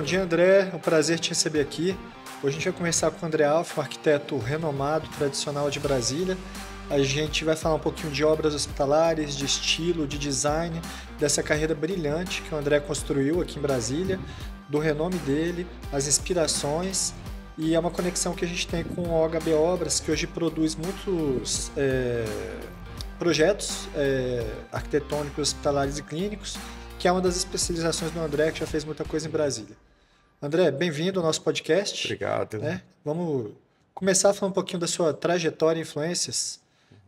dia, André. É um prazer te receber aqui. Hoje a gente vai conversar com o André Alf, um arquiteto renomado, tradicional de Brasília. A gente vai falar um pouquinho de obras hospitalares, de estilo, de design, dessa carreira brilhante que o André construiu aqui em Brasília, do renome dele, as inspirações, e é uma conexão que a gente tem com o OHB Obras, que hoje produz muitos projetos arquitetônicos, hospitalares e clínicos, que é uma das especializações do André, que já fez muita coisa em Brasília. André, bem-vindo ao nosso podcast. Obrigado. Vamos começar a falar um pouquinho da sua trajetória e influências.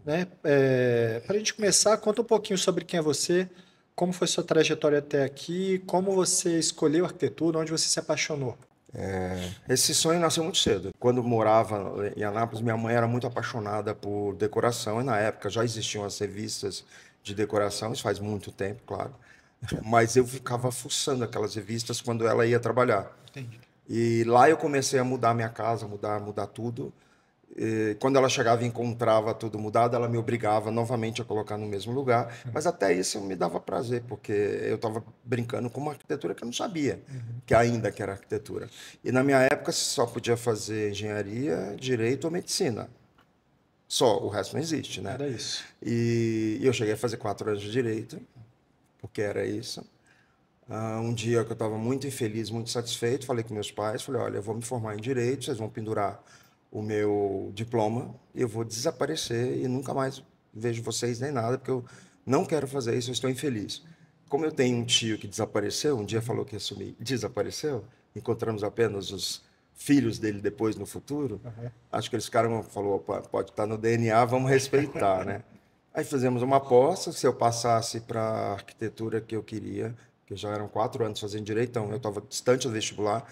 Para a gente começar, conta um pouquinho sobre quem é você, como foi sua trajetória até aqui, como você escolheu a arquitetura, onde você se apaixonou. Esse sonho nasceu muito cedo. Quando eu morava em Anápolis, minha mãe era muito apaixonada por decoração, e na época já existiam as revistas de decoração, isso faz muito tempo, claro. Mas eu ficava fuçando aquelas revistas quando ela ia trabalhar. Entendi. E lá eu comecei a mudar minha casa, mudar tudo. E quando ela chegava e encontrava tudo mudado, ela me obrigava novamente a colocar no mesmo lugar. Mas até isso me dava prazer, porque eu estava brincando com uma arquitetura que eu não sabia que ainda que era arquitetura. E na minha época você só podia fazer engenharia, direito ou medicina. Só, o resto não existe, né? Era isso. E eu cheguei a fazer 4 anos de direito, porque era isso. Um dia que eu estava muito infeliz, muito satisfeito, falei com meus pais, falei, olha, eu vou me formar em direito, vocês vão pendurar o meu diploma, eu vou desaparecer e nunca mais vejo vocês nem nada, porque eu não quero fazer isso, eu estou infeliz. Como eu tenho um tio que desapareceu, um dia falou que ia sumir, desapareceu, encontramos apenas os filhos dele depois no futuro, acho que eles ficaram, falou, opa, pode estar no DNA, vamos respeitar, né? Aí fizemos uma aposta, se eu passasse para a arquitetura que eu queria, que já eram 4 anos fazendo direito, então eu estava distante do vestibular,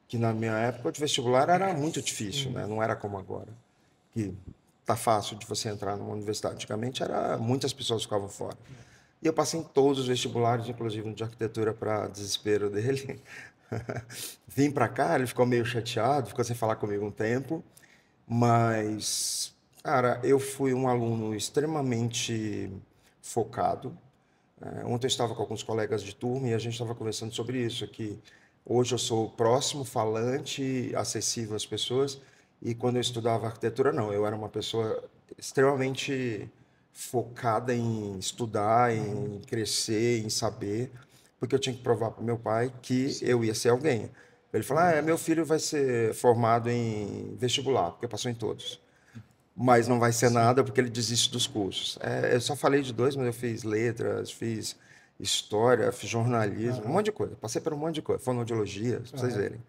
que na minha época o vestibular era muito difícil, né? Não era como agora, que tá fácil de você entrar numa universidade. Antigamente muitas pessoas ficavam fora. E eu passei em todos os vestibulares, inclusive no de arquitetura, para desespero dele. Vim para cá, ele ficou meio chateado, ficou sem falar comigo um tempo, mas, cara, eu fui um aluno extremamente focado. Ontem eu estava com alguns colegas de turma e a gente estava conversando sobre isso, que hoje eu sou próximo, falante, acessível às pessoas, e quando eu estudava arquitetura, não, eu era uma pessoa extremamente focada em estudar, em crescer, em saber, porque eu tinha que provar para meu pai que eu ia ser alguém. Ele falou, meu filho vai ser formado em vestibular, porque passou em todos. Mas não vai ser nada porque ele desiste dos cursos. Eu só falei de 2, mas eu fiz letras, fiz história, fiz jornalismo, um monte de coisa. Passei por um monte de coisa, fonoaudiologia, para vocês verem.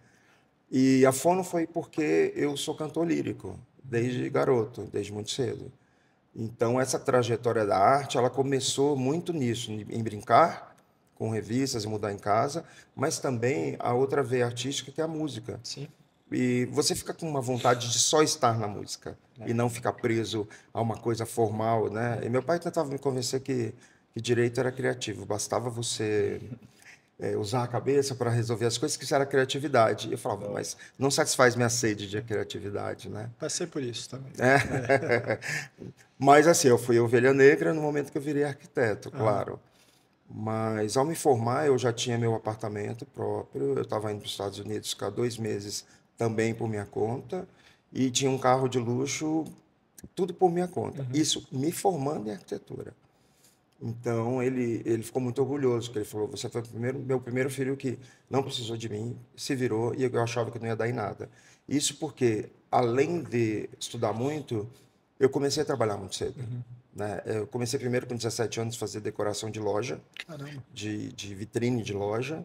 E a fono foi porque eu sou cantor lírico, desde garoto, desde muito cedo. Então, essa trajetória da arte, ela começou muito nisso, em brincar com revistas e mudar em casa, mas também a outra veia artística, que é a música. Sim. E você fica com uma vontade de só estar na música e não ficar preso a uma coisa formal, né? E meu pai tentava me convencer que direito era criativo, bastava você usar a cabeça para resolver as coisas, que isso era criatividade. E eu falava, mas não satisfaz minha sede de criatividade, né? Passei por isso também. Mas assim, eu fui ovelha negra no momento que eu virei arquiteto, claro. Mas ao me formar, eu já tinha meu apartamento próprio, eu estava indo para os Estados Unidos ficar 2 meses também por minha conta, e tinha um carro de luxo, tudo por minha conta. Isso me formando em arquitetura. Então, ele ficou muito orgulhoso, porque ele falou, você foi meu primeiro filho que não precisou de mim, se virou, e eu achava que não ia dar em nada. Isso porque, além de estudar muito, eu comecei a trabalhar muito cedo. Né? Eu comecei primeiro com 17 anos a fazer decoração de loja, de vitrine de loja,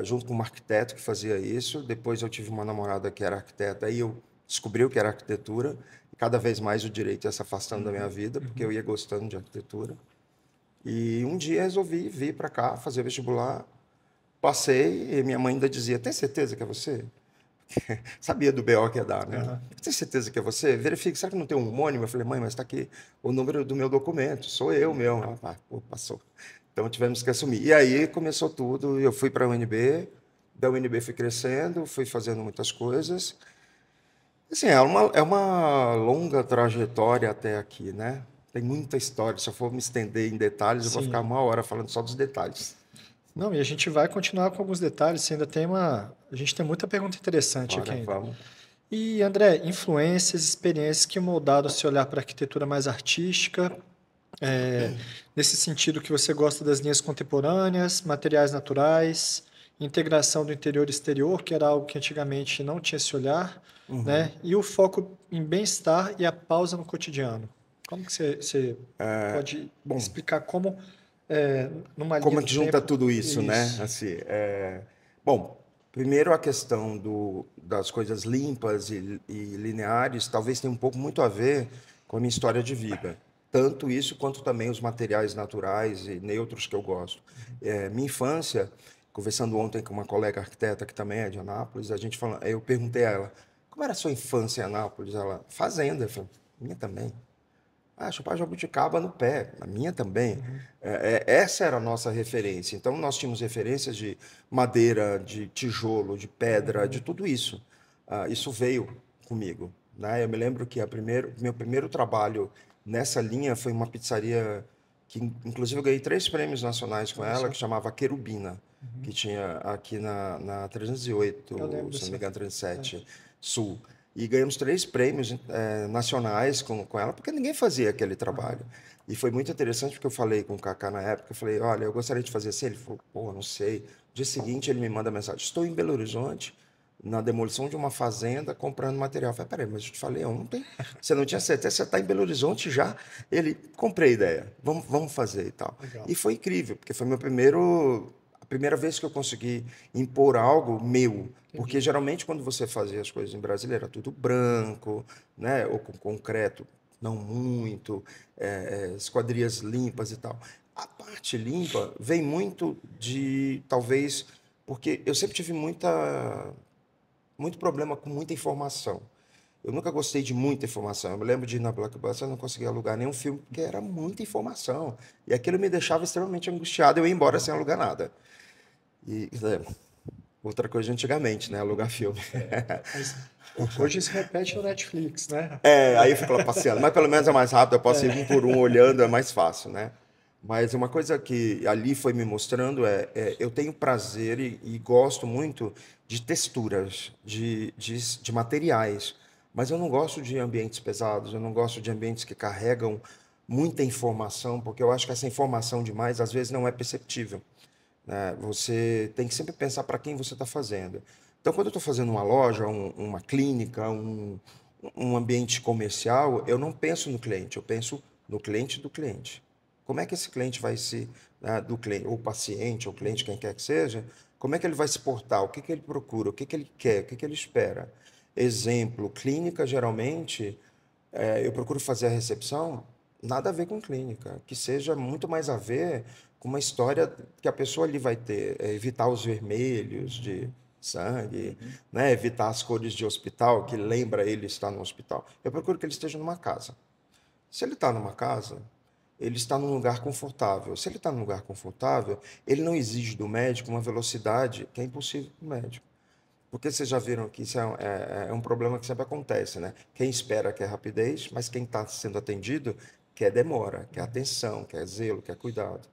junto com um arquiteto que fazia isso. Depois eu tive uma namorada que era arquiteta, aí eu descobri o que era arquitetura, e cada vez mais o direito ia se afastando da minha vida, porque eu ia gostando de arquitetura. E um dia resolvi vir para cá, fazer vestibular, passei, e minha mãe ainda dizia, tem certeza que é você? Sabia do BO que ia dar, né? Tem certeza que é você? Verifique, será que não tem um homônimo? Eu falei, mãe, mas está aqui o número do meu documento, sou eu mesmo. Ela, passou. Então tivemos que assumir. E aí começou tudo, eu fui para a UNB, da UNB fui crescendo, fui fazendo muitas coisas. Assim, é uma longa trajetória até aqui, né? Tem muita história, se eu for me estender em detalhes, eu vou ficar 1 hora falando só dos detalhes. Não, e a gente vai continuar com alguns detalhes. Ainda tem uma. A gente tem muita pergunta interessante aqui Bora, ainda. vamos. E, André, influências, experiências que moldaram o seu olhar para a arquitetura mais artística, é, nesse sentido que você gosta das linhas contemporâneas, materiais naturais, integração do interior e exterior, que era algo que antigamente não tinha esse olhar, né? Uhum. E o foco em bem-estar e a pausa no cotidiano. Como que você pode Bom, explicar como, numa linha como é do que junta tempo, tudo isso, né? isso? Assim, bom, primeiro a questão das coisas limpas e lineares talvez tenha um pouco muito a ver com a minha história de vida. Tanto isso quanto também os materiais naturais e neutros que eu gosto. Minha infância, conversando ontem com uma colega arquiteta que também é de Anápolis, eu perguntei a ela, como era a sua infância em Anápolis? Ela, fazenda. Eu falei, minha também. Ah, chupar jabuticaba no pé, a minha também. Essa era a nossa referência. Então, nós tínhamos referências de madeira, de tijolo, de pedra, de tudo isso. Isso veio comigo, né? Eu me lembro que meu primeiro trabalho nessa linha foi uma pizzaria que, inclusive, eu ganhei 3 prêmios nacionais com Olha ela, só, que chamava Querubina, que tinha aqui na eu 308, lembro se não me dessa. engano, É, 307 Sul. E ganhamos 3 prêmios nacionais com ela, porque ninguém fazia aquele trabalho. E foi muito interessante, porque eu falei com o Kaká na época, eu falei, olha, eu gostaria de fazer assim. Ele falou, pô, não sei. No dia seguinte, ele me manda mensagem, estou em Belo Horizonte, na demolição de uma fazenda, comprando material. Eu falei, peraí, mas eu te falei ontem, você não tinha certeza, você está em Belo Horizonte já? Ele, comprei a ideia, vamos fazer e tal. legal. E foi incrível, porque foi a primeira vez que eu consegui impor algo meu, porque Entendi. geralmente quando você fazia as coisas em Brasília era tudo branco, né, ou com concreto, não muito, esquadrias limpas e tal. A parte limpa vem muito de, talvez, porque eu sempre tive muito problema com muita informação. Eu nunca gostei de muita informação. Eu me lembro de ir na Blockbuster, eu não conseguia alugar nenhum filme porque era muita informação. E aquilo me deixava extremamente angustiado. Eu ia embora sem alugar nada. E outra coisa de antigamente, né? Alugar filme. Mas hoje se repete no Netflix, né? Aí eu fico lá passeando. Mas pelo menos é mais rápido, eu posso ir um por um olhando, é mais fácil, né? Mas uma coisa que ali foi me mostrando eu tenho prazer e gosto muito de texturas, de materiais. Mas eu não gosto de ambientes pesados, eu não gosto de ambientes que carregam muita informação, porque eu acho que essa informação demais às vezes não é perceptível, né? Você tem que sempre pensar para quem você está fazendo. Então, quando eu estou fazendo uma loja, uma clínica, um ambiente comercial, eu não penso no cliente, eu penso no cliente do cliente. Como é que esse cliente vai se, né, do cliente, ou paciente, ou cliente, quem quer que seja, como é que ele vai se portar, o que que ele procura, o que que ele quer, o que que ele espera. Exemplo, clínica, geralmente, eu procuro fazer a recepção nada a ver com clínica, que seja muito mais a ver com uma história que a pessoa ali vai ter, evitar os vermelhos de sangue, né? Evitar as cores de hospital, que lembra ele estar no hospital. Eu procuro que ele esteja numa casa. Se ele está numa casa, ele está num lugar confortável. Se ele está num lugar confortável, ele não exige do médico uma velocidade que é impossível para o médico. Porque vocês já viram que isso é um problema que sempre acontece, né? Quem espera quer rapidez, mas quem está sendo atendido quer demora, quer atenção, quer zelo, quer cuidado.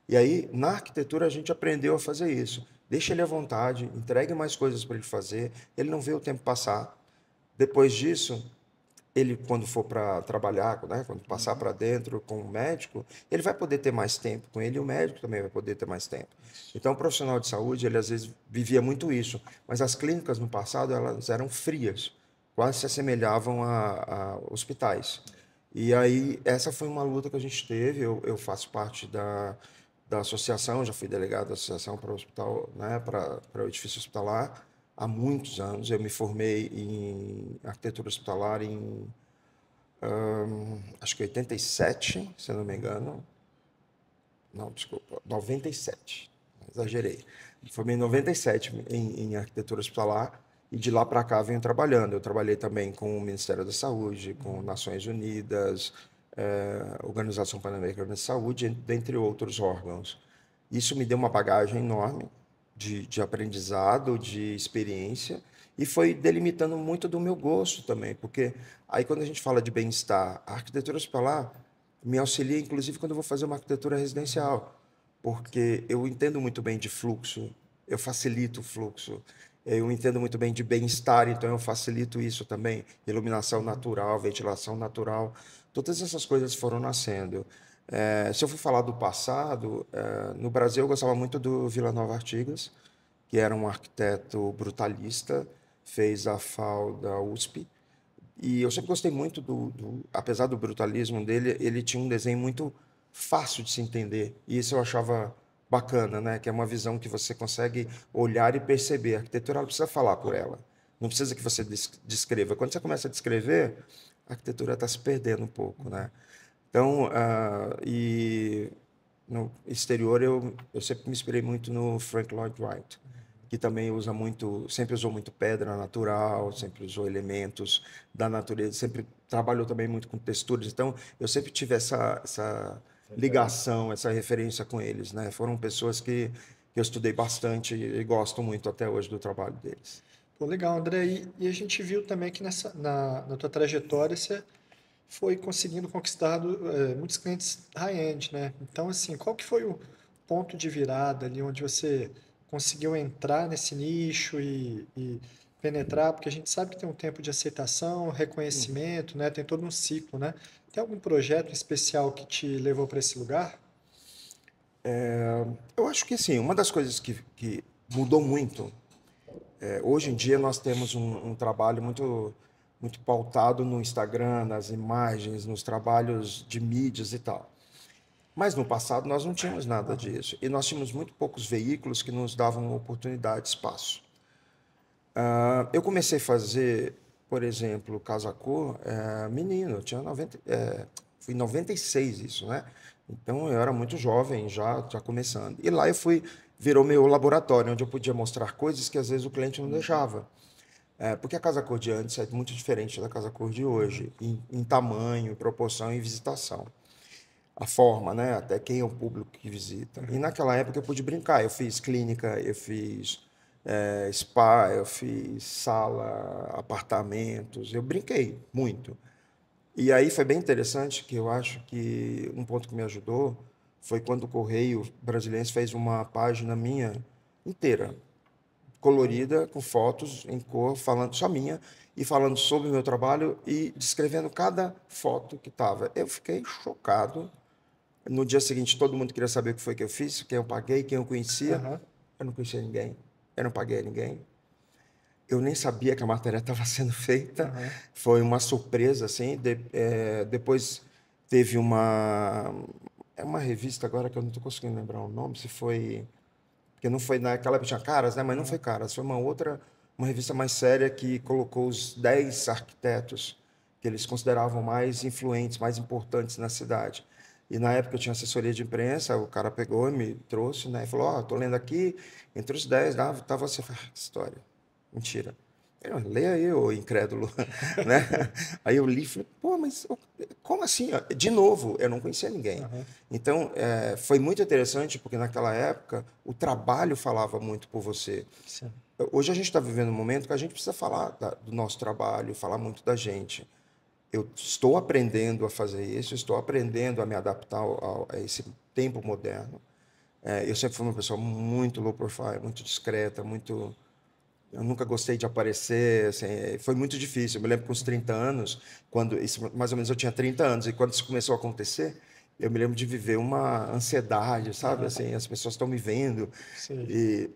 E aí, na arquitetura, a gente aprendeu a fazer isso. Deixa ele à vontade, entregue mais coisas para ele fazer, ele não vê o tempo passar. Depois disso, ele, quando for para trabalhar, né, quando passar para dentro com o médico, ele vai poder ter mais tempo com ele e o médico também vai poder ter mais tempo. Então, o profissional de saúde, ele às vezes vivia muito isso, mas as clínicas no passado, elas eram frias, quase se assemelhavam a hospitais. E aí, essa foi uma luta que a gente teve, eu faço parte da associação, já fui delegado da associação para o hospital, né, para o edifício hospitalar, há muitos anos. Eu me formei em arquitetura hospitalar em, acho que 87, se eu não me engano. Não, desculpa, 97. Exagerei. Me formei em 97 em arquitetura hospitalar e de lá para cá venho trabalhando. Eu trabalhei também com o Ministério da Saúde, com Nações Unidas, Organização Pan-Americana de Saúde, dentre outros órgãos. Isso me deu uma bagagem enorme de aprendizado, de experiência, e foi delimitando muito do meu gosto também, porque aí quando a gente fala de bem-estar, a arquitetura hospitalar me auxilia, inclusive, quando eu vou fazer uma arquitetura residencial, porque eu entendo muito bem de fluxo, eu facilito o fluxo. Eu entendo muito bem de bem-estar, então eu facilito isso também. Iluminação natural, ventilação natural, todas essas coisas foram nascendo. Se eu for falar do passado, no Brasil eu gostava muito do Vila Nova Artigas, que era um arquiteto brutalista, fez a FAU da USP. E eu sempre gostei muito apesar do brutalismo dele, ele tinha um desenho muito fácil de se entender. E isso eu achava bacana, né? Que é uma visão que você consegue olhar e perceber. A arquitetura não precisa falar por ela. Não precisa que você descreva. Quando você começa a descrever, a arquitetura está se perdendo um pouco, né? Então, e no exterior eu sempre me inspirei muito no Frank Lloyd Wright, que também usa muito, sempre usou muito pedra natural, sempre usou elementos da natureza, sempre trabalhou também muito com texturas. Então, eu sempre tive essa ligação, essa referência com eles, né? Foram pessoas que eu estudei bastante e gosto muito até hoje do trabalho deles. Pô, legal, André. E a gente viu também que na tua trajetória você foi conseguindo conquistar muitos clientes high-end, né? Então, assim, qual que foi o ponto de virada ali onde você conseguiu entrar nesse nicho e penetrar? Porque a gente sabe que tem um tempo de aceitação, reconhecimento, né? Tem todo um ciclo, né? Tem algum projeto especial que te levou para esse lugar? Eu acho que sim, uma das coisas que mudou muito, hoje em dia nós temos um trabalho muito pautado no Instagram, nas imagens, nos trabalhos de mídias e tal. Mas no passado nós não tínhamos nada disso. E nós tínhamos muito poucos veículos que nos davam oportunidade, espaço. Eu comecei a fazer, por exemplo, Casa Cor, menino, eu tinha 90, fui em 96 isso, né? Então eu era muito jovem, já começando. E lá virou meu laboratório, onde eu podia mostrar coisas que às vezes o cliente não deixava. Porque a Casa Cor de antes é muito diferente da Casa Cor de hoje, em tamanho, proporção e visitação. A forma, né? Até quem é o público que visita. E naquela época eu pude brincar. Eu fiz clínica, eu fiz spa, eu fiz sala, apartamentos. Eu brinquei muito. E aí foi bem interessante que eu acho que um ponto que me ajudou foi quando o Correio Brasiliense fez uma página minha inteira, colorida, com fotos em cor, falando só minha, e falando sobre o meu trabalho e descrevendo cada foto que estava. Eu fiquei chocado. No dia seguinte, todo mundo queria saber o que foi que eu fiz, quem eu paguei, quem eu conhecia. Aham. Eu não conhecia ninguém, eu não paguei a ninguém. Eu nem sabia que a matéria estava sendo feita. Aham. Foi uma surpresa, assim. Depois teve uma revista agora que eu não estou conseguindo lembrar o nome, se foi... Porque não foi naquela época, tinha Caras, né? Mas não foi Caras, foi uma revista mais séria que colocou os 10 arquitetos que eles consideravam mais influentes, mais importantes na cidade. E na época eu tinha assessoria de imprensa, o cara pegou e me trouxe, né? E falou, ó, tô lendo aqui, entre os 10, tá você. Eu falei, que história, mentira. Eu, leia aí, ô incrédulo, né? Aí eu li e falei, pô, mas como assim? De novo, eu não conhecia ninguém. Aham. Então, foi muito interessante, porque naquela época o trabalho falava muito por você. Sim. Hoje a gente está vivendo um momento que a gente precisa falar do nosso trabalho, falar muito da gente. Eu estou aprendendo a fazer isso, estou aprendendo a me adaptar a esse tempo moderno. Eu sempre fui uma pessoa muito low profile, muito discreta, muito... Eu nunca gostei de aparecer, assim, foi muito difícil. Eu me lembro com os 30 anos, mais ou menos eu tinha 30 anos, e quando isso começou a acontecer, eu me lembro de viver uma ansiedade, sabe? Assim, as pessoas estão me vendo. Sim. E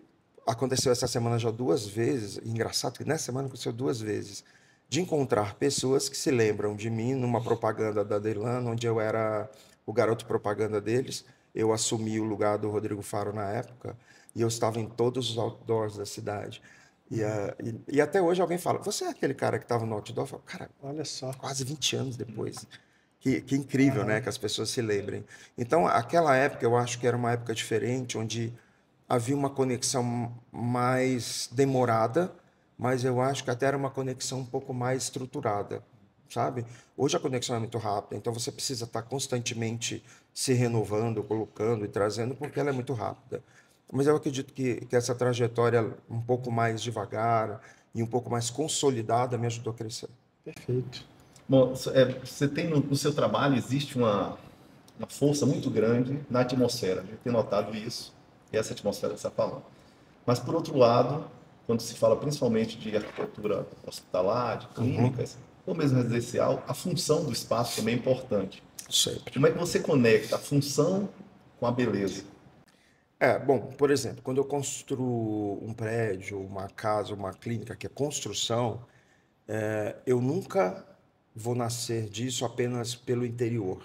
aconteceu essa semana já 2 vezes, engraçado que nessa semana aconteceu 2 vezes, de encontrar pessoas que se lembram de mim numa propaganda da Delano, onde eu era o garoto propaganda deles. Eu assumi o lugar do Rodrigo Faro na época, e eu estava em todos os outdoors da cidade. E até hoje alguém fala, você é aquele cara que estava no outdoor? Eu falo, cara, Olha só. quase 20 anos depois. Que incrível, né? Aham. Que as pessoas se lembrem. Então, aquela época eu acho que era uma época diferente, onde havia uma conexão mais demorada, mas eu acho que até era uma conexão um pouco mais estruturada, sabe? Hoje a conexão é muito rápida, então você precisa estar constantemente se renovando, colocando e trazendo, porque ela é muito rápida. Mas eu acredito que essa trajetória um pouco mais devagar e um pouco mais consolidada me ajudou a crescer. Perfeito. Bom, você tem no seu trabalho, existe uma força muito grande na atmosfera. A gente tem notado isso, e essa atmosfera que você está falando. Mas, por outro lado, quando se fala principalmente de arquitetura hospitalar, de clínicas, ou mesmo residencial, a função do espaço também é importante. Sempre. Como é que você conecta a função com a beleza? Bom, por exemplo, quando eu construo um prédio, uma casa, uma clínica, que é construção, eu nunca vou nascer disso apenas pelo interior.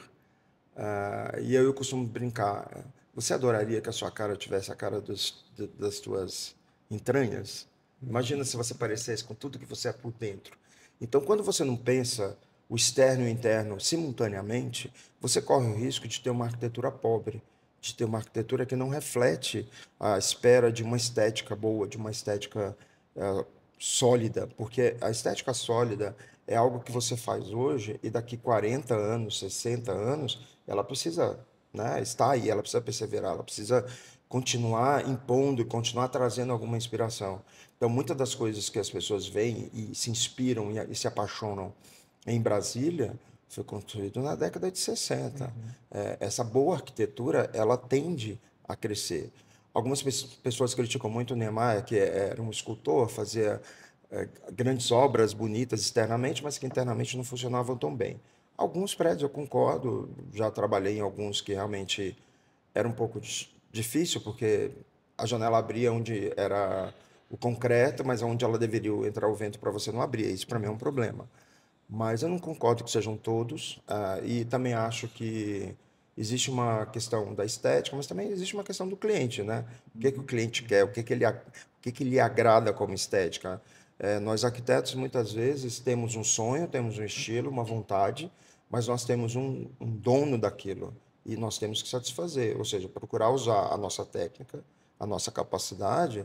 E eu costumo brincar. Você adoraria que a sua cara tivesse a cara das tuas entranhas? Imagina se você parecesse com tudo que você é por dentro. Então, quando você não pensa o externo e o interno simultaneamente, você corre o risco de ter uma arquitetura pobre, de ter uma arquitetura que não reflete a espera de uma estética boa, de uma estética sólida, porque a estética sólida é algo que você faz hoje e daqui 40 anos, 60 anos, ela precisa, né, estar aí, ela precisa perseverar, ela precisa continuar impondo e continuar trazendo alguma inspiração. Então, muitas das coisas que as pessoas veem e se inspiram e se apaixonam em Brasília foi construído na década de 60. Essa boa arquitetura, ela tende a crescer. Algumas pessoas criticam muito o Niemeyer, que era um escultor, fazia grandes obras bonitas externamente, mas que internamente não funcionavam tão bem. Alguns prédios eu concordo, já trabalhei em alguns que realmente era um pouco difícil, porque a janela abria onde era o concreto, mas onde ela deveria entrar o vento para você não abria. Isso para mim é um problema. Mas eu não concordo que sejam todos, e também acho que existe uma questão da estética, mas também existe uma questão do cliente, né? O que que o cliente quer, o que que lhe agrada como estética. Nós arquitetos muitas vezes temos um sonho, temos um estilo, uma vontade, mas nós temos um dono daquilo e nós temos que satisfazer, ou seja, procurar usar a nossa técnica, a nossa capacidade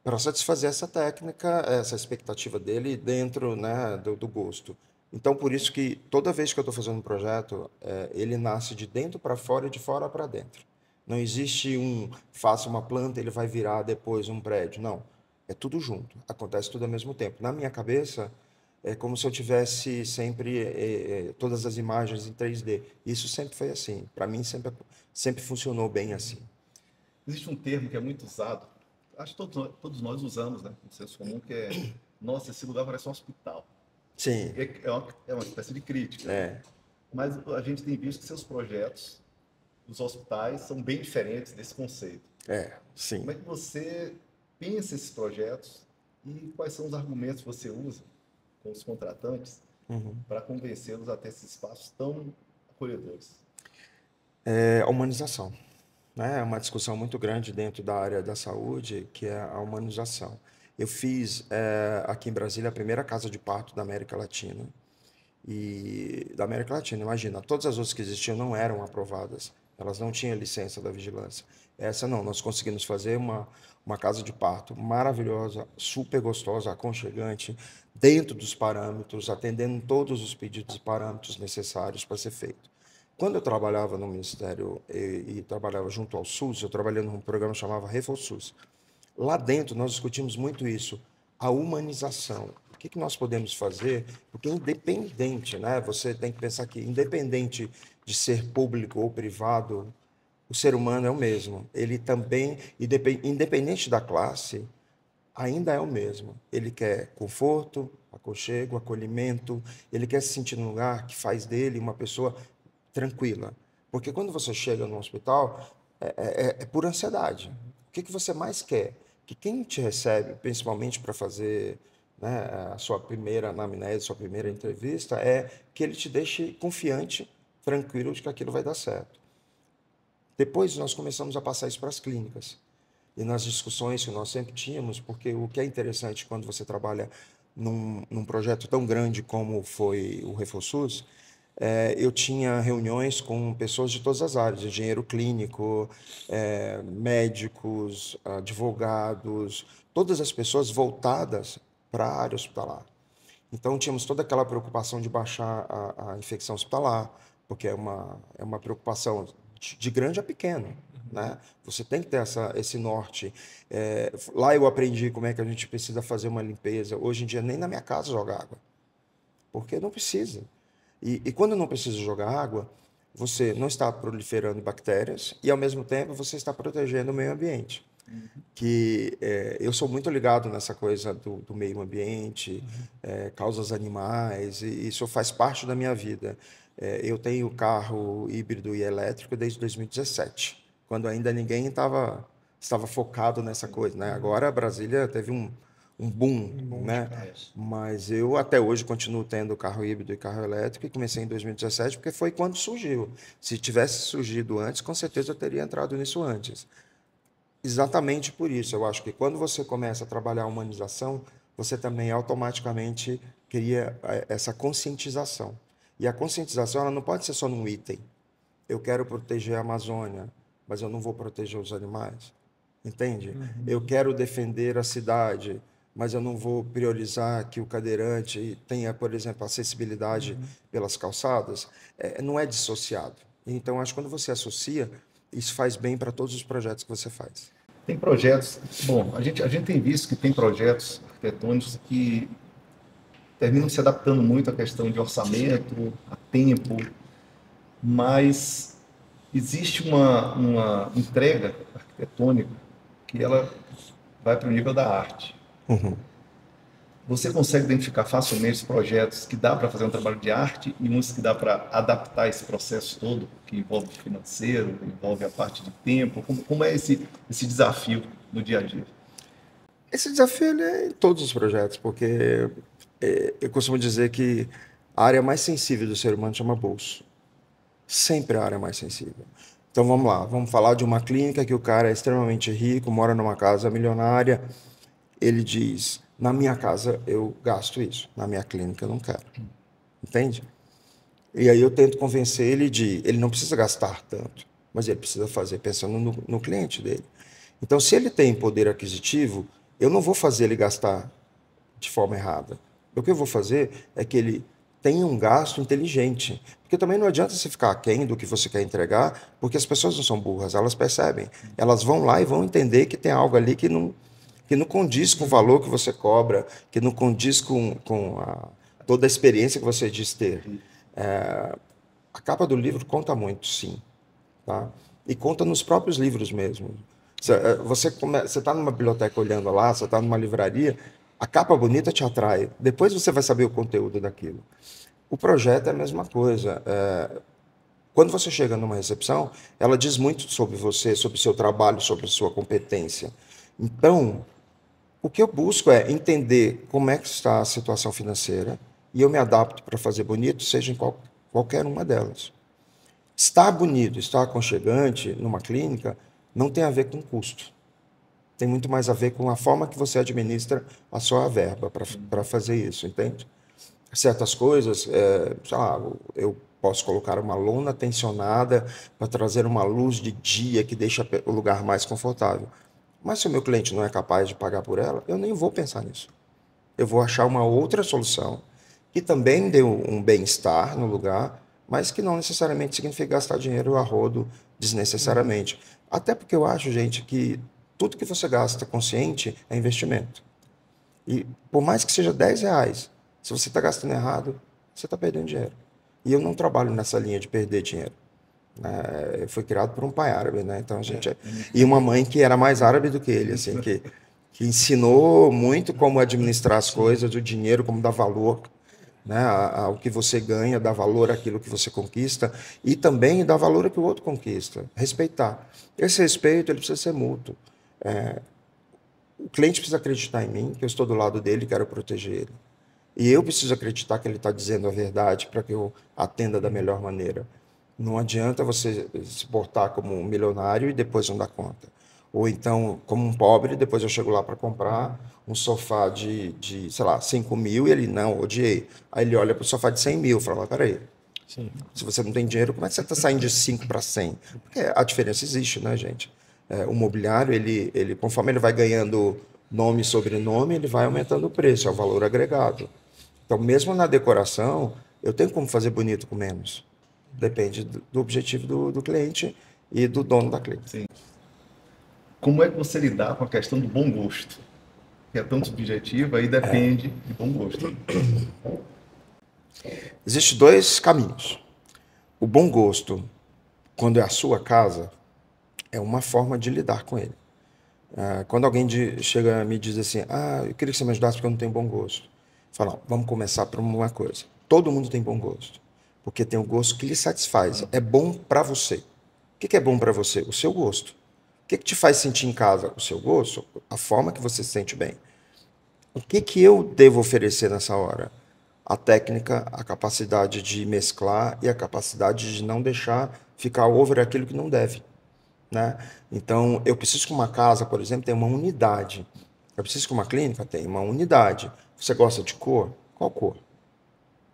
para satisfazer essa técnica, essa expectativa dele dentro, né, do gosto. Então, por isso que toda vez que eu estou fazendo um projeto, ele nasce de dentro para fora e de fora para dentro. Não existe faça uma planta, ele vai virar depois um prédio. Não, é tudo junto, acontece tudo ao mesmo tempo. Na minha cabeça, é como se eu tivesse sempre todas as imagens em 3D. Isso sempre foi assim. Para mim, sempre funcionou bem assim. Existe um termo que é muito usado, acho que todos nós usamos, né? Um senso comum que é, nossa, esse lugar parece um hospital. Sim, É uma espécie de crítica, né? é, Mas a gente tem visto que seus projetos, os hospitais, são bem diferentes desse conceito. sim. Como é que você pensa esses projetos e quais são os argumentos que você usa com os contratantes para convencê-los a ter esses espaços tão acolhedores? A humanização, né? É uma discussão muito grande dentro da área da saúde, que é a humanização. Eu fiz aqui em Brasília a primeira casa de parto da América Latina. E da América Latina, imagina, todas as outras que existiam não eram aprovadas, elas não tinham licença da vigilância. Essa não, nós conseguimos fazer uma casa de parto maravilhosa, super gostosa, aconchegante, dentro dos parâmetros, atendendo todos os pedidos e parâmetros necessários para ser feito. Quando eu trabalhava no Ministério e trabalhava junto ao SUS, eu trabalhei num programa que chamava RefoSUS. Lá dentro nós discutimos muito isso, a humanização. O que que nós podemos fazer? Porque independente, né? Você tem que pensar que independente de ser público ou privado, o ser humano é o mesmo. Ele também, independente da classe, ainda é o mesmo. Ele quer conforto, aconchego, acolhimento, ele quer se sentir num lugar que faz dele uma pessoa tranquila. Porque quando você chega no hospital, é por ansiedade. O que que você mais quer? Que quem te recebe, principalmente para fazer, né, a sua primeira anamnese, sua primeira entrevista, é que ele te deixe confiante, tranquilo de que aquilo vai dar certo. Depois nós começamos a passar isso para as clínicas. E nas discussões que nós sempre tínhamos, porque o que é interessante quando você trabalha num projeto tão grande como foi o RefoSUS, eu tinha reuniões com pessoas de todas as áreas, engenheiro clínico, médicos, advogados, todas as pessoas voltadas para a área hospitalar. Então, tínhamos toda aquela preocupação de baixar a infecção hospitalar, porque é uma preocupação de grande a pequeno, né? Você tem que ter esse norte. Lá eu aprendi como é que a gente precisa fazer uma limpeza. Hoje em dia, nem na minha casa joga água, porque não precisa. E quando não precisa jogar água, você não está proliferando bactérias e, ao mesmo tempo, você está protegendo o meio ambiente. Que eu sou muito ligado nessa coisa do meio ambiente, causas animais, e isso faz parte da minha vida. Eu tenho carro híbrido e elétrico desde 2017, quando ainda ninguém estava focado nessa coisa, né? Agora a Brasília teve um boom, né? Mas eu até hoje continuo tendo carro híbrido e carro elétrico, e comecei em 2017 porque foi quando surgiu. Se tivesse surgido antes, com certeza eu teria entrado nisso antes. Exatamente por isso, eu acho que quando você começa a trabalhar a humanização, você também automaticamente cria essa conscientização. E a conscientização, ela não pode ser só num item. Eu quero proteger a Amazônia, mas eu não vou proteger os animais. Entende? Eu quero defender a cidade, mas eu não vou priorizar que o cadeirante tenha, por exemplo, acessibilidade pelas calçadas. Não é dissociado. Então, acho que quando você associa, isso faz bem para todos os projetos que você faz. Tem projetos, bom, a gente tem visto que tem projetos arquitetônicos que terminam se adaptando muito à questão de orçamento, a tempo, mas existe uma entrega arquitetônica que ela vai para o nível da arte. Você consegue identificar facilmente os projetos que dá para fazer um trabalho de arte e uns que dá para adaptar esse processo todo, que envolve financeiro, envolve a parte de tempo? Como é esse desafio no dia a dia? Esse desafio ele é em todos os projetos, porque eu costumo dizer que a área mais sensível do ser humano chama bolso. Sempre a área mais sensível. Então vamos lá, vamos falar de uma clínica que o cara é extremamente rico, mora numa casa milionária, ele diz: na minha casa eu gasto isso, na minha clínica eu não quero. Entende? E aí eu tento convencer ele ele não precisa gastar tanto, mas ele precisa fazer pensando no cliente dele. Então, se ele tem poder aquisitivo, eu não vou fazer ele gastar de forma errada. O que eu vou fazer é que ele tenha um gasto inteligente. Porque também não adianta você ficar aquém do que você quer entregar, porque as pessoas não são burras, elas percebem. Elas vão lá e vão entender que tem algo ali que não condiz com o valor que você cobra, que não condiz com toda a experiência que você diz ter. A capa do livro conta muito, sim. Tá? E conta nos próprios livros mesmo. Você está numa biblioteca olhando lá, você está numa livraria, a capa bonita te atrai. Depois você vai saber o conteúdo daquilo. O projeto é a mesma coisa. Quando você chega numa recepção, ela diz muito sobre você, sobre o seu trabalho, sobre a sua competência. Então, o que eu busco é entender como é que está a situação financeira e eu me adapto para fazer bonito, seja em qualquer uma delas. Estar bonito, estar aconchegante numa clínica não tem a ver com custo. Tem muito mais a ver com a forma que você administra a sua verba para fazer isso, entende? Certas coisas, sei lá, eu posso colocar uma lona tensionada para trazer uma luz de dia que deixa o lugar mais confortável. Mas se o meu cliente não é capaz de pagar por ela, eu nem vou pensar nisso. Eu vou achar uma outra solução que também dê um bem-estar no lugar, mas que não necessariamente significa gastar dinheiro a rodo desnecessariamente. Até porque eu acho, gente, que tudo que você gasta consciente é investimento. E por mais que seja R$10, se você está gastando errado, você está perdendo dinheiro. E eu não trabalho nessa linha de perder dinheiro. Eu fui criado por um pai árabe, né? Então e uma mãe que era mais árabe do que ele, assim, que ensinou muito como administrar as coisas, o dinheiro, como dar valor, né, ao que você ganha, dar valor àquilo que você conquista e também dar valor ao que o outro conquista. Respeitar. Esse respeito ele precisa ser mútuo. O cliente precisa acreditar em mim, que eu estou do lado dele e quero proteger ele. E eu preciso acreditar que ele está dizendo a verdade para que eu atenda da melhor maneira. Não adianta você se portar como um milionário e depois não dar conta. Ou então, como um pobre, depois eu chego lá para comprar um sofá de, sei lá, 5 mil e ele, não, odiei. Aí ele olha para o sofá de 100 mil e fala, peraí, se você não tem dinheiro, como é que você está saindo de 5 para 100? Porque a diferença existe, né, gente? O mobiliário, ele, conforme ele vai ganhando nome e sobrenome, ele vai aumentando o preço, é o valor agregado. Então, mesmo na decoração, eu tenho como fazer bonito com menos. Depende do objetivo do cliente e do dono da clínica. Sim. Como é que você lidar com a questão do bom gosto? Que é tão subjetiva e depende de bom gosto. Existem 2 caminhos. O bom gosto, quando é a sua casa, é uma forma de lidar com ele. Quando alguém chega e me diz assim, eu queria que você me ajudasse porque eu não tenho bom gosto. Fala, não, vamos começar por uma coisa. Todo mundo tem bom gosto, porque tem um gosto que lhe satisfaz. É bom para você. O que é bom para você? O seu gosto. O que te faz sentir em casa? O seu gosto, a forma que você se sente bem. O que eu devo oferecer nessa hora? A técnica, a capacidade de mesclar e a capacidade de não deixar ficar over aquilo que não deve. Né? Então, eu preciso que uma casa, por exemplo, tenha uma unidade. Eu preciso que uma clínica tenha uma unidade. Você gosta de cor? Qual cor?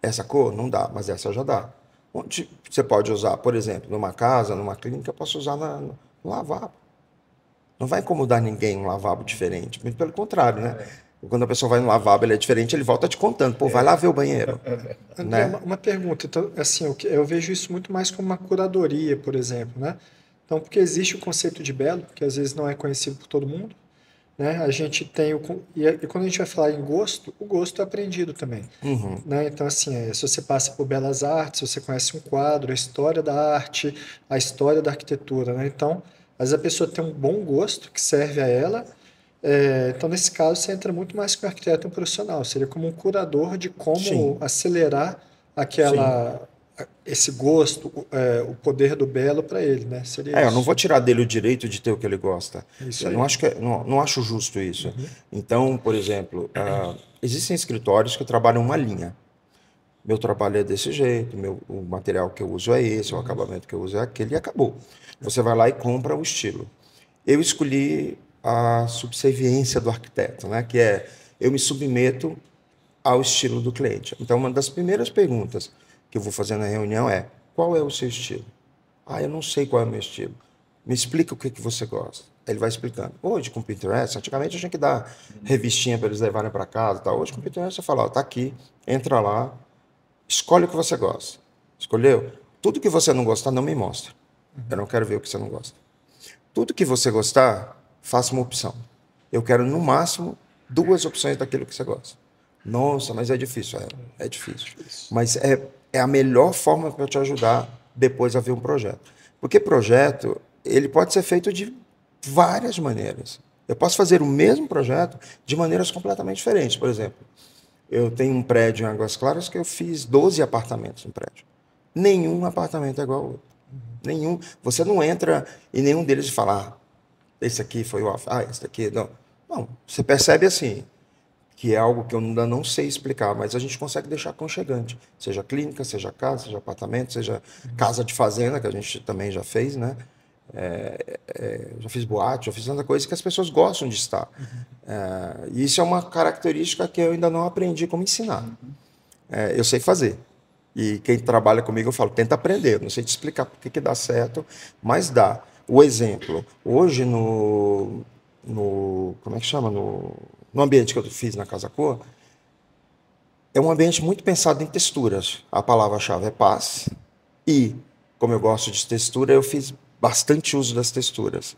Essa cor? Não dá, mas essa já dá. Onde você pode usar, por exemplo, numa casa, numa clínica, eu posso usar no lavabo. Não vai incomodar ninguém um lavabo diferente. Muito pelo contrário, né? Quando a pessoa vai no lavabo, ele é diferente, ele volta te contando. Pô, vai lá ver o banheiro. André, Né? uma pergunta. Então, assim, eu vejo isso muito mais como uma curadoria, por exemplo, né? Então, porque existe o conceito de belo, que às vezes não é conhecido por todo mundo, né? A gente tem e quando a gente vai falar em gosto, o gosto é aprendido também, né? Então, assim, se você passa por belas artes, você conhece um quadro, a história da arte, a história da arquitetura, né? Então, às vezes a pessoa tem um bom gosto que serve a ela. Então, nesse caso, você entra muito mais que um arquiteto um profissional. Seria como um curador de como Sim, acelerar sim. esse gosto, o poder do belo para ele, né? Seria Eu não isso. vou tirar dele o direito de ter o que ele gosta. Isso Eu não aí. acho não acho justo isso. Então, por exemplo, existem escritórios que trabalham uma linha. Meu trabalho é desse jeito, o material que eu uso é esse, o acabamento que eu uso é aquele e acabou. Você vai lá e compra o estilo. Eu escolhi a subserviência do arquiteto, né? Que é eu me submeto ao estilo do cliente. Então, uma das primeiras perguntas que eu vou fazer na reunião é: qual é o seu estilo? Eu não sei qual é o meu estilo. Me explica o que você gosta. Ele vai explicando. Hoje, com o Pinterest, antigamente eu tinha que dar revistinha para eles levarem para casa. Tá? Hoje, com o Pinterest, você fala: tá aqui, entra lá, escolhe o que você gosta. Escolheu? Tudo que você não gostar, não me mostra. Eu não quero ver o que você não gosta. Tudo que você gostar, faça uma opção. Eu quero, no máximo, 2 opções daquilo que você gosta. Nossa, mas é difícil. É difícil. Mas é a melhor forma para eu te ajudar depois a ver um projeto. Porque projeto, ele pode ser feito de várias maneiras. Eu posso fazer o mesmo projeto de maneiras completamente diferentes. Por exemplo, eu tenho um prédio em Águas Claras que eu fiz 12 apartamentos no prédio. Nenhum apartamento é igual ao outro. Nenhum. Você não entra em nenhum deles e fala, esse aqui foi o esse daqui. Não. Não. Você percebe assim, que é algo que eu ainda não sei explicar, mas a gente consegue deixar aconchegante. Seja clínica, seja casa, seja apartamento, seja casa de fazenda, que a gente também já fez, né? Já fiz boate, já fiz tanta coisa que as pessoas gostam de estar. E isso é uma característica que eu ainda não aprendi como ensinar. Eu sei fazer. E quem trabalha comigo, eu falo, tenta aprender. Eu não sei te explicar por que dá certo, mas dá. O exemplo, hoje como é que chama? No ambiente que eu fiz na Casa Cor, é um ambiente muito pensado em texturas. A palavra-chave é paz. E, como eu gosto de textura, eu fiz bastante uso das texturas.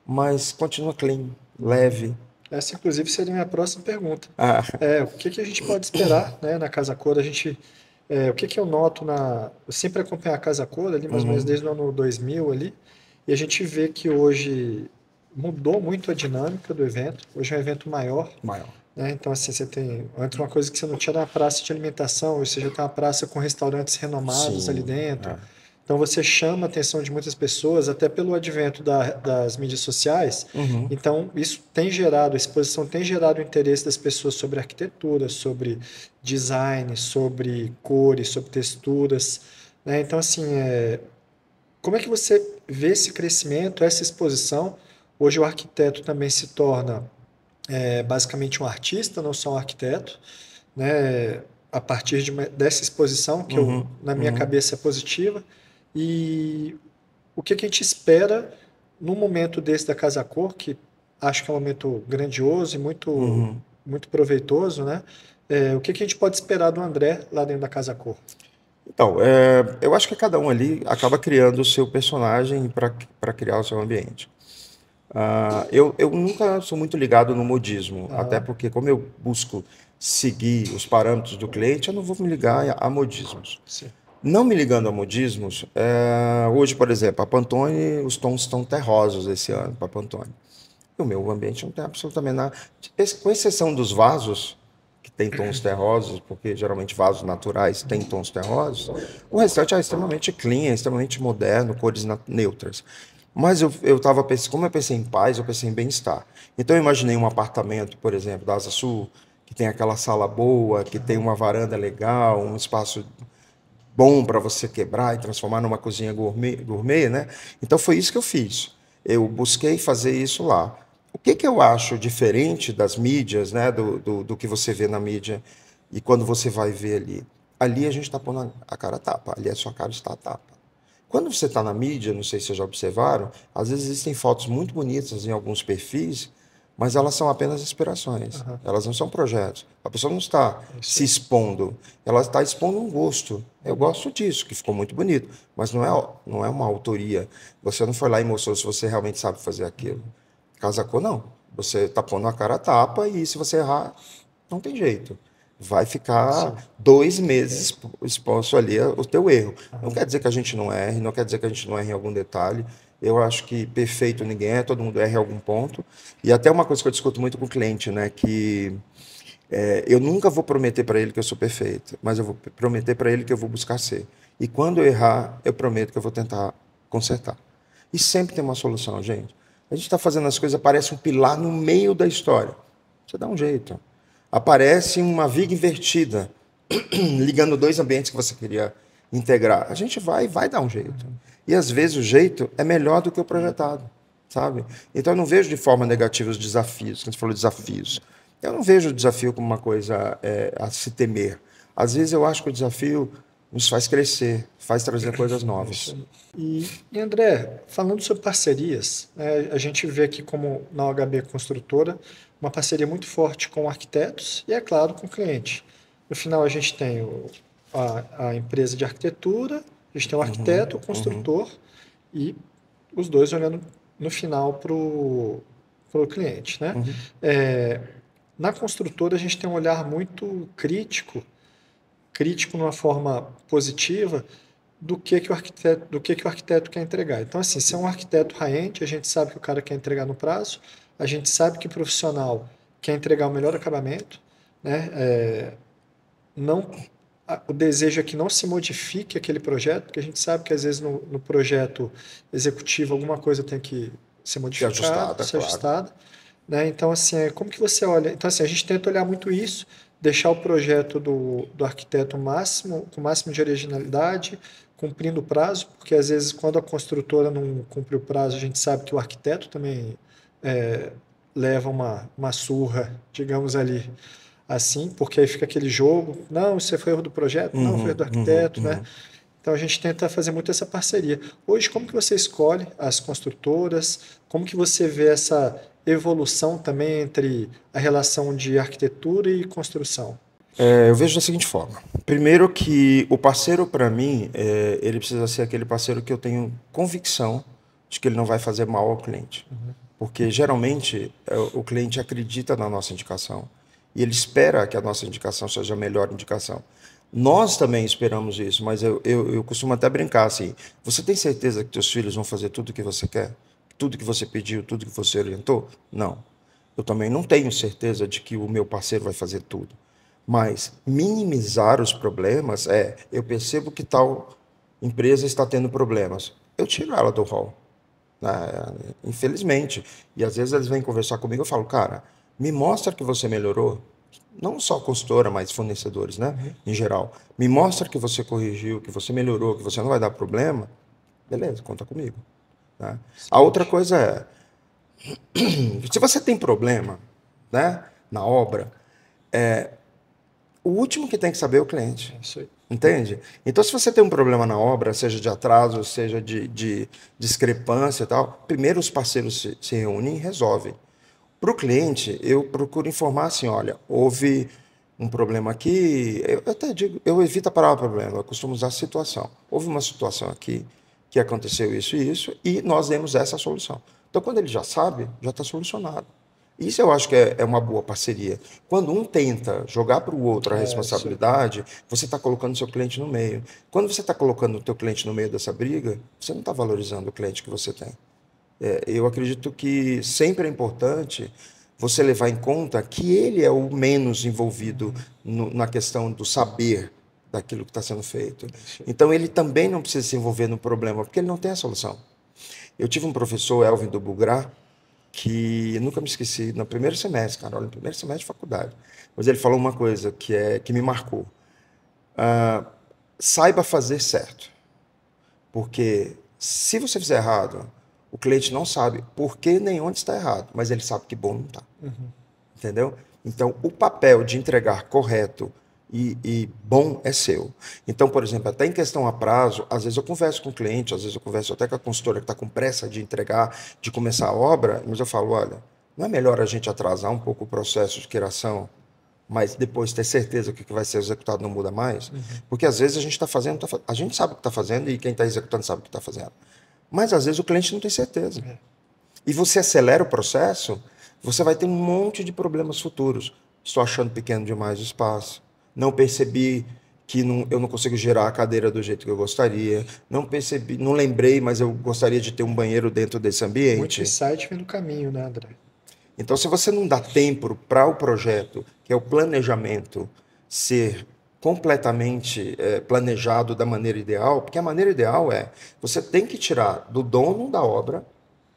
Mas continua clean, leve. Essa, inclusive, seria a minha próxima pergunta. Ah, O que a gente pode esperar, né, na Casa Cor? O que eu noto eu sempre acompanho a Casa Cor ali, mais ou menos desde o ano 2000 ali, e a gente vê que hoje mudou muito a dinâmica do evento. Hoje é um evento maior, maior. né? Então, assim, você tem antes uma coisa que você não tinha na praça de alimentação, ou seja, tem uma praça com restaurantes renomados ali Sim. dentro. Então, você chama a atenção de muitas pessoas, até pelo advento das mídias sociais. Então, isso tem gerado, a exposição tem gerado o interesse das pessoas sobre arquitetura, sobre design, sobre cores, sobre texturas, né? Então, assim, como é que você vê esse crescimento, essa exposição? Hoje o arquiteto também se torna basicamente um artista, não só um arquiteto, né? A partir dessa exposição, que na minha cabeça é positiva. E o que a gente espera num momento desse da Casa Cor, que acho que é um momento grandioso e muito proveitoso, né? O que a gente pode esperar do André lá dentro da Casa Cor? Então, eu acho que cada um ali acaba criando o seu personagem para criar o seu ambiente. Eu nunca sou muito ligado no modismo, até porque como eu busco seguir os parâmetros do cliente, eu não vou me ligar a modismos. Sim. Não me ligando a modismos, hoje, por exemplo, a Pantone, os tons estão terrosos esse ano para a Pantone. O meu ambiente não tem absolutamente nada. Com exceção dos vasos, que tem tons terrosos, porque geralmente vasos naturais têm tons terrosos, o restante é extremamente clean, é extremamente moderno, cores neutras. Mas eu estava pensando, como eu pensei em paz, eu pensei em bem-estar. Então eu imaginei um apartamento, por exemplo, da Asa Sul, que tem aquela sala boa, que tem uma varanda legal, um espaço bom para você quebrar e transformar numa cozinha gourmet, né? Então foi isso que eu fiz. Eu busquei fazer isso lá. O que que eu acho diferente das mídias, né? Do que você vê na mídia e quando você vai ver ali? Ali a gente está pondo a cara a tapa, ali a sua cara está a tapa. Quando você está na mídia, não sei se vocês já observaram, às vezes existem fotos muito bonitas em alguns perfis, mas elas são apenas inspirações, elas não são projetos. A pessoa não está se expondo, ela está expondo um gosto. Eu gosto disso, que ficou muito bonito, mas não é uma autoria. Você não foi lá e mostrou se você realmente sabe fazer aquilo. Casacou, não. Você está pondo a cara a tapa e se você errar, não tem jeito. Vai ficar 2 meses exposto ali o teu erro. Não quer dizer que a gente não erre, não quer dizer que a gente não erre em algum detalhe. Eu acho que perfeito ninguém é, todo mundo erra em algum ponto. E até uma coisa que eu discuto muito com o cliente, né, que eu nunca vou prometer para ele que eu sou perfeito, mas eu vou prometer para ele que eu vou buscar ser. E quando eu errar, eu prometo que eu vou tentar consertar. E sempre tem uma solução, gente. A gente está fazendo as coisas, parece um pilar no meio da história. Você dá um jeito. Aparece uma viga invertida, ligando dois ambientes que você queria integrar. A gente vai dar um jeito. E às vezes o jeito é melhor do que o projetado, sabe? Então eu não vejo de forma negativa os desafios. Você falou desafios. Eu não vejo o desafio como uma coisa a se temer. Às vezes eu acho que o desafio nos faz crescer, faz trazer coisas novas. E André, falando sobre parcerias, né, a gente vê aqui como na OHB Construtora uma parceria muito forte com arquitetos e, é claro, com o cliente. No final, a gente tem a empresa de arquitetura, a gente tem o arquiteto, o construtor e os dois olhando no final para o cliente, né? Na construtora, a gente tem um olhar muito crítico numa forma positiva do que o arquiteto quer entregar. Então, assim, se é um arquiteto high-end, a gente sabe que o cara quer entregar no prazo, a gente sabe que o profissional quer entregar o melhor acabamento, né? Não, o desejo é que não se modifique aquele projeto, porque a gente sabe que às vezes no projeto executivo alguma coisa tem que ser modificada, ser ajustada, né? Então, assim, como que você olha? Então, assim, a gente tenta olhar muito isso, deixar o projeto do arquiteto com o máximo de originalidade, cumprindo o prazo, porque às vezes quando a construtora não cumpre o prazo, a gente sabe que o arquiteto também leva uma surra, digamos ali, assim, porque aí fica aquele jogo, não, isso foi erro do projeto, não, foi erro do arquiteto, né? Então a gente tenta fazer muito essa parceria. Hoje, como que você escolhe as construtoras? Como que você vê essa evolução também entre a relação de arquitetura e construção? Eu vejo da seguinte forma. Primeiro que o parceiro, para mim, ele precisa ser aquele parceiro que eu tenho convicção de que ele não vai fazer mal ao cliente. Porque, geralmente, o cliente acredita na nossa indicação e ele espera que a nossa indicação seja a melhor indicação. Nós também esperamos isso, mas eu costumo até brincar assim, você tem certeza que teus filhos vão fazer tudo o que você quer? Tudo que você pediu, tudo que você orientou? Não. Eu também não tenho certeza de que o meu parceiro vai fazer tudo. Mas minimizar os problemas eu percebo que tal empresa está tendo problemas. Eu tiro ela do hall, né? Infelizmente. E às vezes eles vêm conversar comigo e eu falo, cara, me mostra que você melhorou. Não só consultora, mas fornecedores, né? Em geral. Me mostra que você corrigiu, que você melhorou, que você não vai dar problema. Beleza, conta comigo. Né? A outra coisa se você tem problema, né, na obra, o último que tem que saber é o cliente. Isso aí. Entende? Então, se você tem um problema na obra, seja de atraso, seja de discrepância e tal, primeiro os parceiros se reúnem e resolvem. Para o cliente, eu procuro informar assim, olha, houve um problema aqui, eu até digo, eu evito a palavra problema, eu costumo usar situação. Houve uma situação aqui que aconteceu isso e isso, e nós demos essa solução. Então, quando ele já sabe, já está solucionado. Isso eu acho que é uma boa parceria. Quando um tenta jogar para o outro a responsabilidade, você está colocando o seu cliente no meio. Quando você está colocando o teu cliente no meio dessa briga, você não está valorizando o cliente que você tem. Eu acredito que sempre é importante você levar em conta que ele é o menos envolvido na questão do saber daquilo que está sendo feito. Então, ele também não precisa se envolver no problema, porque ele não tem a solução. Eu tive um professor, Elvin do Bugrá, que eu nunca me esqueci, no primeiro semestre, cara, olha, no primeiro semestre de faculdade. Mas ele falou uma coisa que me marcou. Saiba fazer certo. Porque se você fizer errado, o cliente não sabe por que nem onde está errado, mas ele sabe que bom não está. Entendeu? Então, o papel de entregar correto e bom é seu. Então, por exemplo, até em questão a prazo, às vezes eu converso com o cliente, às vezes eu converso até com a consultora que está com pressa de entregar, de começar a obra, mas eu falo, olha, não é melhor a gente atrasar um pouco o processo de criação, mas depois ter certeza que o que vai ser executado não muda mais? Porque às vezes a gente está fazendo, a gente sabe o que está fazendo e quem está executando sabe o que está fazendo. Mas às vezes o cliente não tem certeza. E você acelera o processo, você vai ter um monte de problemas futuros. Estou achando pequeno demais o espaço. Não percebi que eu não consigo gerar a cadeira do jeito que eu gostaria. Não percebi, não lembrei, mas eu gostaria de ter um banheiro dentro desse ambiente. Muito insight vem no caminho, né, André? Então, se você não dá tempo para o projeto, que é o planejamento, ser completamente planejado da maneira ideal, porque a maneira ideal você tem que tirar do dono da obra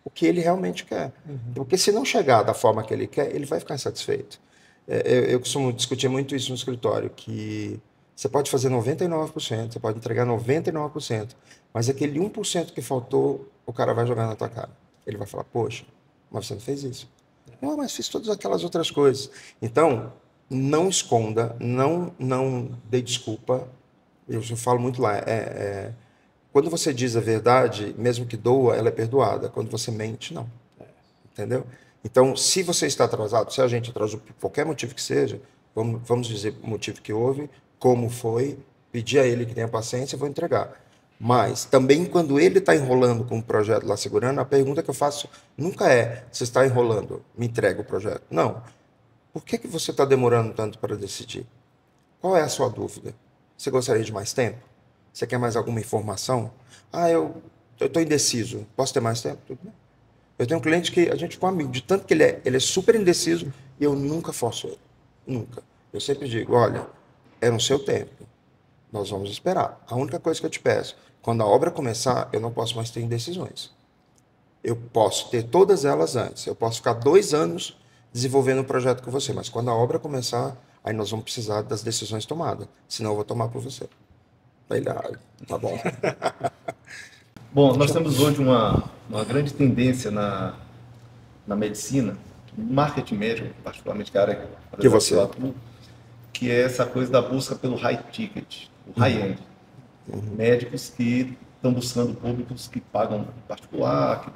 o que ele realmente quer. Porque se não chegar da forma que ele quer, ele vai ficar insatisfeito. Eu costumo discutir muito isso no escritório, que você pode fazer 99%, você pode entregar 99%, mas aquele 1% que faltou, o cara vai jogar na tua cara. Ele vai falar, poxa, mas você não fez isso. Não, mas fiz todas aquelas outras coisas. Então, não esconda, não dê desculpa. Eu falo muito lá, quando você diz a verdade, mesmo que doa, ela é perdoada. Quando você mente, não. Entendeu? Então, se você está atrasado, se a gente atrasou por qualquer motivo que seja, vamos dizer o motivo que houve, como foi, pedir a ele que tenha paciência e vou entregar. Mas, também, quando ele está enrolando com o projeto lá segurando, a pergunta que eu faço nunca é, você está enrolando, me entrega o projeto. Não. Por que você está demorando tanto para decidir? Qual é a sua dúvida? Você gostaria de mais tempo? Você quer mais alguma informação? Eu estou indeciso. Posso ter mais tempo? Tudo bem. Eu tenho um cliente que a gente ficou amigo, de tanto que ele é super indeciso e eu nunca forço ele. Nunca. Eu sempre digo, olha, é no seu tempo. Nós vamos esperar. A única coisa que eu te peço, quando a obra começar, eu não posso mais ter indecisões. Eu posso ter todas elas antes. Eu posso ficar 2 anos desenvolvendo um projeto com você, mas quando a obra começar, aí nós vamos precisar das decisões tomadas. Senão eu vou tomar por você. Aí, tá bom. Bom, nós temos hoje uma grande tendência na medicina, no marketing médico, particularmente que é a área que você atua, que é essa coisa da busca pelo high ticket, o high-end. Médicos que estão buscando públicos que pagam particular, que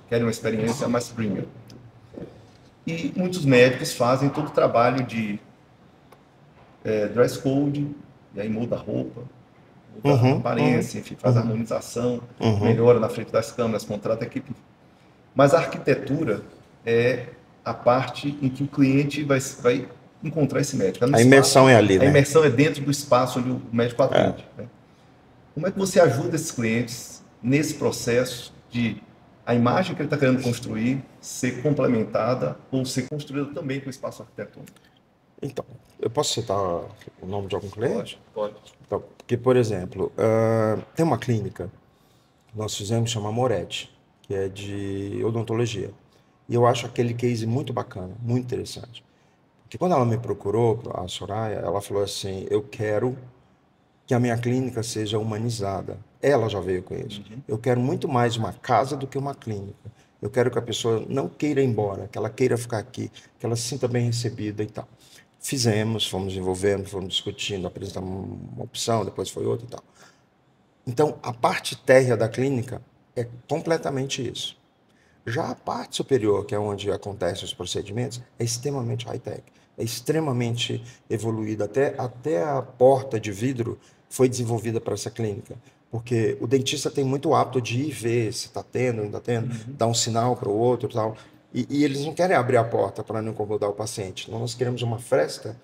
querem uma experiência mais premium. E muitos médicos fazem todo o trabalho de dress code, e aí muda a roupa, muda a aparência, enfim, faz a harmonização, melhora na frente das câmeras, contrata a equipe. Mas a arquitetura é a parte em que o cliente vai encontrar esse médico. A imersão é ali, né? A imersão é dentro do espaço onde o médico atende. Né? Como é que você ajuda esses clientes nesse processo de a imagem que ele está querendo construir ser complementada ou ser construída também com o espaço arquitetônico? Então, eu posso citar o nome de algum cliente? Pode. Então, porque, por exemplo, tem uma clínica que nós fizemos, chama Moretti, que é de odontologia. E eu acho aquele case muito bacana, muito interessante. Porque quando ela me procurou, a Soraya, ela falou assim, eu quero que a minha clínica seja humanizada. Ela já veio com isso. Eu quero muito mais uma casa do que uma clínica. Eu quero que a pessoa não queira ir embora, que ela queira ficar aqui, que ela se sinta bem recebida e tal. Fizemos, fomos desenvolvendo, fomos discutindo, apresentamos uma opção, depois foi outra e tal. Então, a parte térrea da clínica é completamente isso. Já a parte superior, que é onde acontecem os procedimentos, é extremamente high-tech, é extremamente evoluída. Até a porta de vidro foi desenvolvida para essa clínica, porque o dentista tem muito hábito de ir ver se está tendo, não está tendo, dar um sinal para o outro e tal. E eles não querem abrir a porta para não incomodar o paciente. Então, nós queremos uma fresta,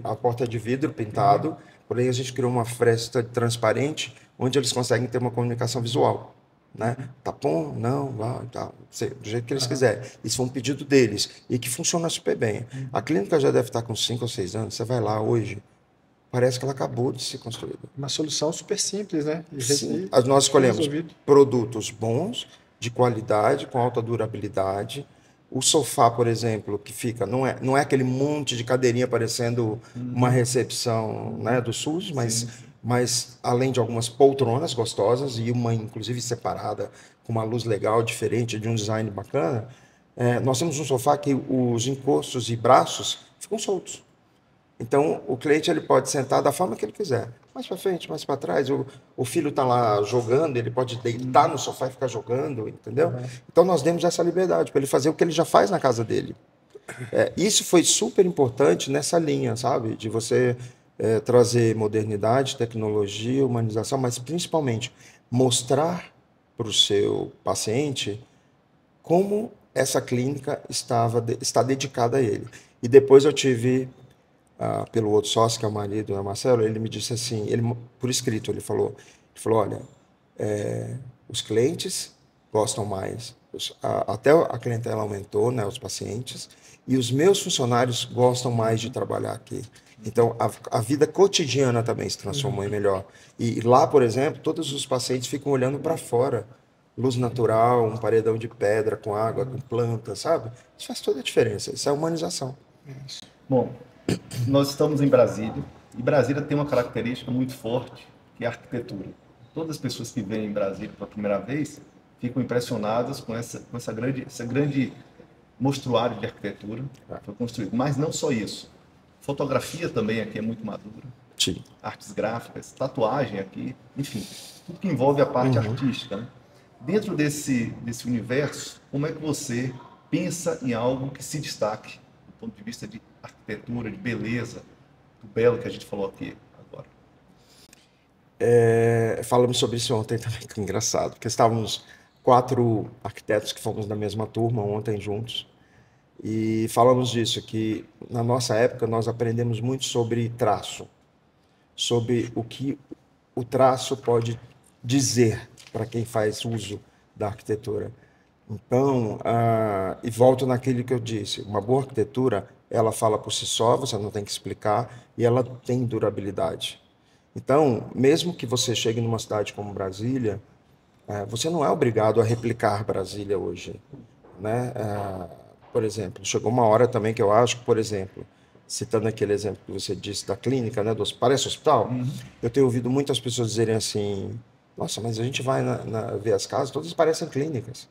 a porta de vidro pintado, porém a gente criou uma fresta transparente, onde eles conseguem ter uma comunicação visual. Né? Tá bom? Não, vai, tá, do jeito que eles quiserem. Isso foi um pedido deles e que funciona super bem. A clínica já deve estar com 5 ou 6 anos. Você vai lá hoje, parece que ela acabou de ser construída. Uma solução super simples, né? Sim, nós escolhemos produtos bons, de qualidade, com alta durabilidade. O sofá, por exemplo, que fica, não é aquele monte de cadeirinha parecendo uma recepção, né, do SUS, mas além de algumas poltronas gostosas e uma, inclusive, separada, com uma luz legal, diferente, de um design bacana, nós temos um sofá que os encostos e braços ficam soltos. Então, o cliente ele pode sentar da forma que ele quiser. Mais para frente, mais para trás. O filho está lá jogando, ele pode deitar no sofá e ficar jogando, entendeu? Então, nós demos essa liberdade para ele fazer o que ele já faz na casa dele. Isso foi super importante nessa linha, sabe? De você trazer modernidade, tecnologia, humanização, mas principalmente mostrar para o seu paciente como essa clínica está dedicada a ele. E depois eu tive... pelo outro sócio, que é o marido, né, Marcelo, ele me disse assim, por escrito, ele falou, olha, os clientes gostam mais, até a clientela aumentou, né, os pacientes, e os meus funcionários gostam mais de trabalhar aqui. Então, a vida cotidiana também se transformou em melhor. E lá, por exemplo, todos os pacientes ficam olhando para fora, luz natural, um paredão de pedra com água, com planta, sabe? Isso faz toda a diferença, isso é humanização. Bom, nós estamos em Brasília, e Brasília tem uma característica muito forte, que é a arquitetura. Todas as pessoas que vêm em Brasília pela primeira vez ficam impressionadas com essa grande mostruário de arquitetura que foi construído. Mas não só isso. Fotografia também aqui é muito madura. Sim. Artes gráficas, tatuagem aqui, enfim, tudo que envolve a parte artística. Né? Dentro desse universo, como é que você pensa em algo que se destaque do ponto de vista de arquitetura, de beleza, do belo que a gente falou aqui agora? Falamos sobre isso ontem também, que é engraçado, porque estávamos 4 arquitetos que fomos na mesma turma ontem juntos, e falamos disso, que na nossa época nós aprendemos muito sobre traço, sobre o que o traço pode dizer para quem faz uso da arquitetura. Então, e volto naquilo que eu disse, uma boa arquitetura, ela fala por si só, você não tem que explicar, e ela tem durabilidade. Então, mesmo que você chegue numa cidade como Brasília, você não é obrigado a replicar Brasília hoje, né? Por exemplo, chegou uma hora também que eu acho que, por exemplo, citando aquele exemplo que você disse da clínica, né, parece hospital, eu tenho ouvido muitas pessoas dizerem assim, nossa, mas a gente vai ver as casas, todas parecem clínicas.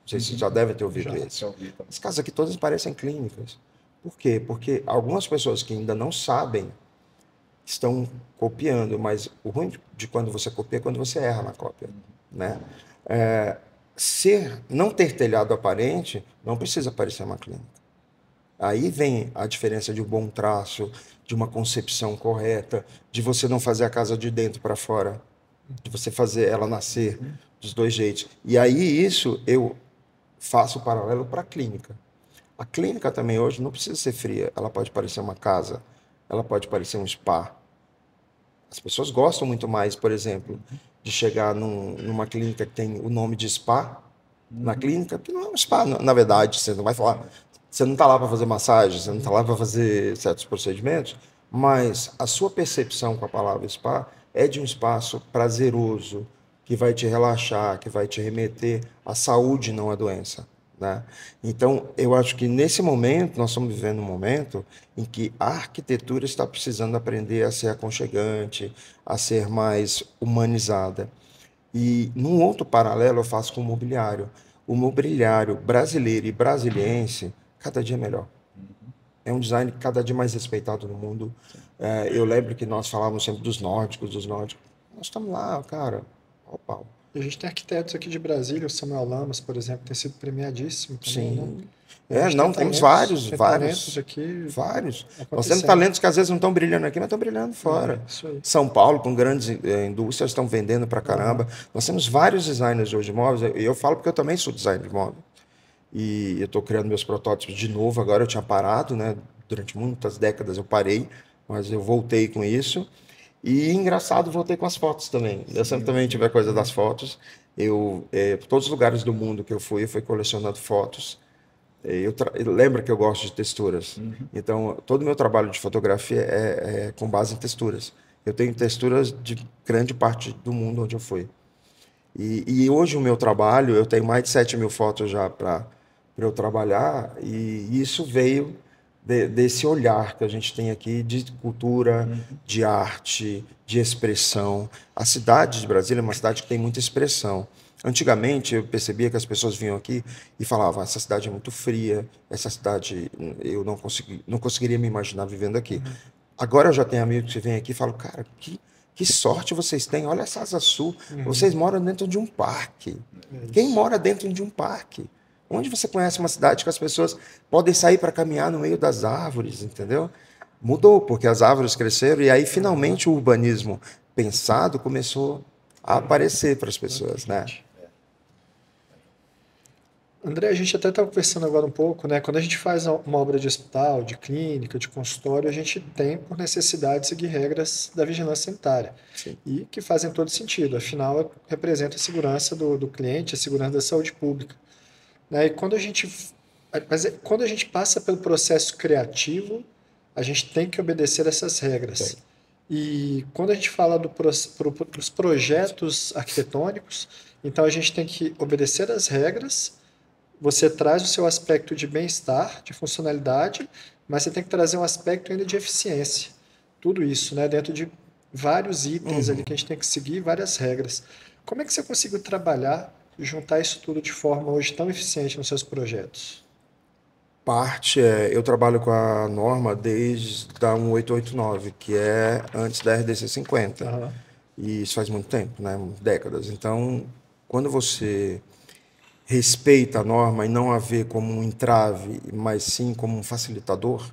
Não sei se já devem ter ouvido isso. As casas aqui todas parecem clínicas. Por quê? Porque algumas pessoas que ainda não sabem estão copiando, mas o ruim de quando você copia é quando você erra na cópia, né? Não ter telhado aparente não precisa parecer uma clínica. Aí vem a diferença de um bom traço, de uma concepção correta, de você não fazer a casa de dentro para fora, de você fazer ela nascer dos dois jeitos. E aí isso eu faço paralelo para a clínica. A clínica também hoje não precisa ser fria, ela pode parecer uma casa, ela pode parecer um spa. As pessoas gostam muito mais, por exemplo, de chegar numa clínica que tem o nome de spa, na clínica, que não é um spa, na verdade, você não vai falar, você não está lá para fazer massagem, você não está lá para fazer certos procedimentos, mas a sua percepção com a palavra spa é de um espaço prazeroso, que vai te relaxar, que vai te remeter à saúde, não à doença. Né? Então, eu acho que nesse momento, nós estamos vivendo um momento em que a arquitetura está precisando aprender a ser aconchegante, a ser mais humanizada. E, num outro paralelo, eu faço com o mobiliário. O mobiliário brasileiro e brasiliense, cada dia melhor. É um design cada dia mais respeitado no mundo. Eu lembro que nós falávamos sempre dos nórdicos. Nós estamos lá, cara, ao pau. A gente tem arquitetos aqui de Brasília, o Samuel Lamas, por exemplo, tem sido premiadíssimo também, Sim. né? Temos vários. Aqui Vários. Nós temos talentos que às vezes não estão brilhando aqui, mas estão brilhando fora. Isso aí. São Paulo, com grandes indústrias, estão vendendo pra caramba. Nós temos vários designers hoje de móveis, e eu falo porque eu também sou designer de móvel. e eu estou criando meus protótipos de novo. Agora eu tinha parado, né? Durante muitas décadas eu parei, mas eu voltei com isso. E engraçado, voltei com as fotos também. Eu sempre também tive a coisa das fotos. Por todos os lugares do mundo que eu fui colecionando fotos. Lembra que eu gosto de texturas. Então, todo o meu trabalho de fotografia é com base em texturas. Eu tenho texturas de grande parte do mundo onde eu fui. E hoje o meu trabalho, eu tenho mais de 7.000 fotos já para eu trabalhar, e isso veio desse olhar que a gente tem aqui de cultura, de arte, de expressão. A cidade de Brasília é uma cidade que tem muita expressão. Antigamente eu percebia que as pessoas vinham aqui e falavam: essa cidade é muito fria, essa cidade eu não conseguiria me imaginar vivendo aqui. Agora eu já tenho amigos que vêm aqui e falam: cara, que sorte vocês têm, olha essa Asa Sul, vocês moram dentro de um parque. Quem mora dentro de um parque? Onde você conhece uma cidade que as pessoas podem sair para caminhar no meio das árvores, entendeu? Mudou, porque as árvores cresceram e aí finalmente o urbanismo pensado começou a aparecer para as pessoas, né? André, a gente até estava conversando agora um pouco, né? Quando a gente faz uma obra de hospital, de clínica, de consultório, a gente tem por necessidade seguir regras da vigilância sanitária. Sim. E que fazem todo sentido, afinal, representa a segurança do cliente, a segurança da saúde pública. Né? E quando a gente passa pelo processo criativo, a gente tem que obedecer essas regras. Sim. E quando a gente fala dos projetos arquitetônicos, então a gente tem que obedecer às regras. Você traz o seu aspecto de bem-estar, de funcionalidade, mas você tem que trazer um aspecto ainda de eficiência. Tudo isso, né, dentro de vários itens ali que a gente tem que seguir, várias regras. Como é que você conseguiu trabalhar e juntar isso tudo de forma hoje tão eficiente nos seus projetos? Eu trabalho com a norma desde a 1889, que é antes da RDC 50. Aham. E isso faz muito tempo, né? Décadas. Então, quando você respeita a norma e não a vê como um entrave, mas sim como um facilitador,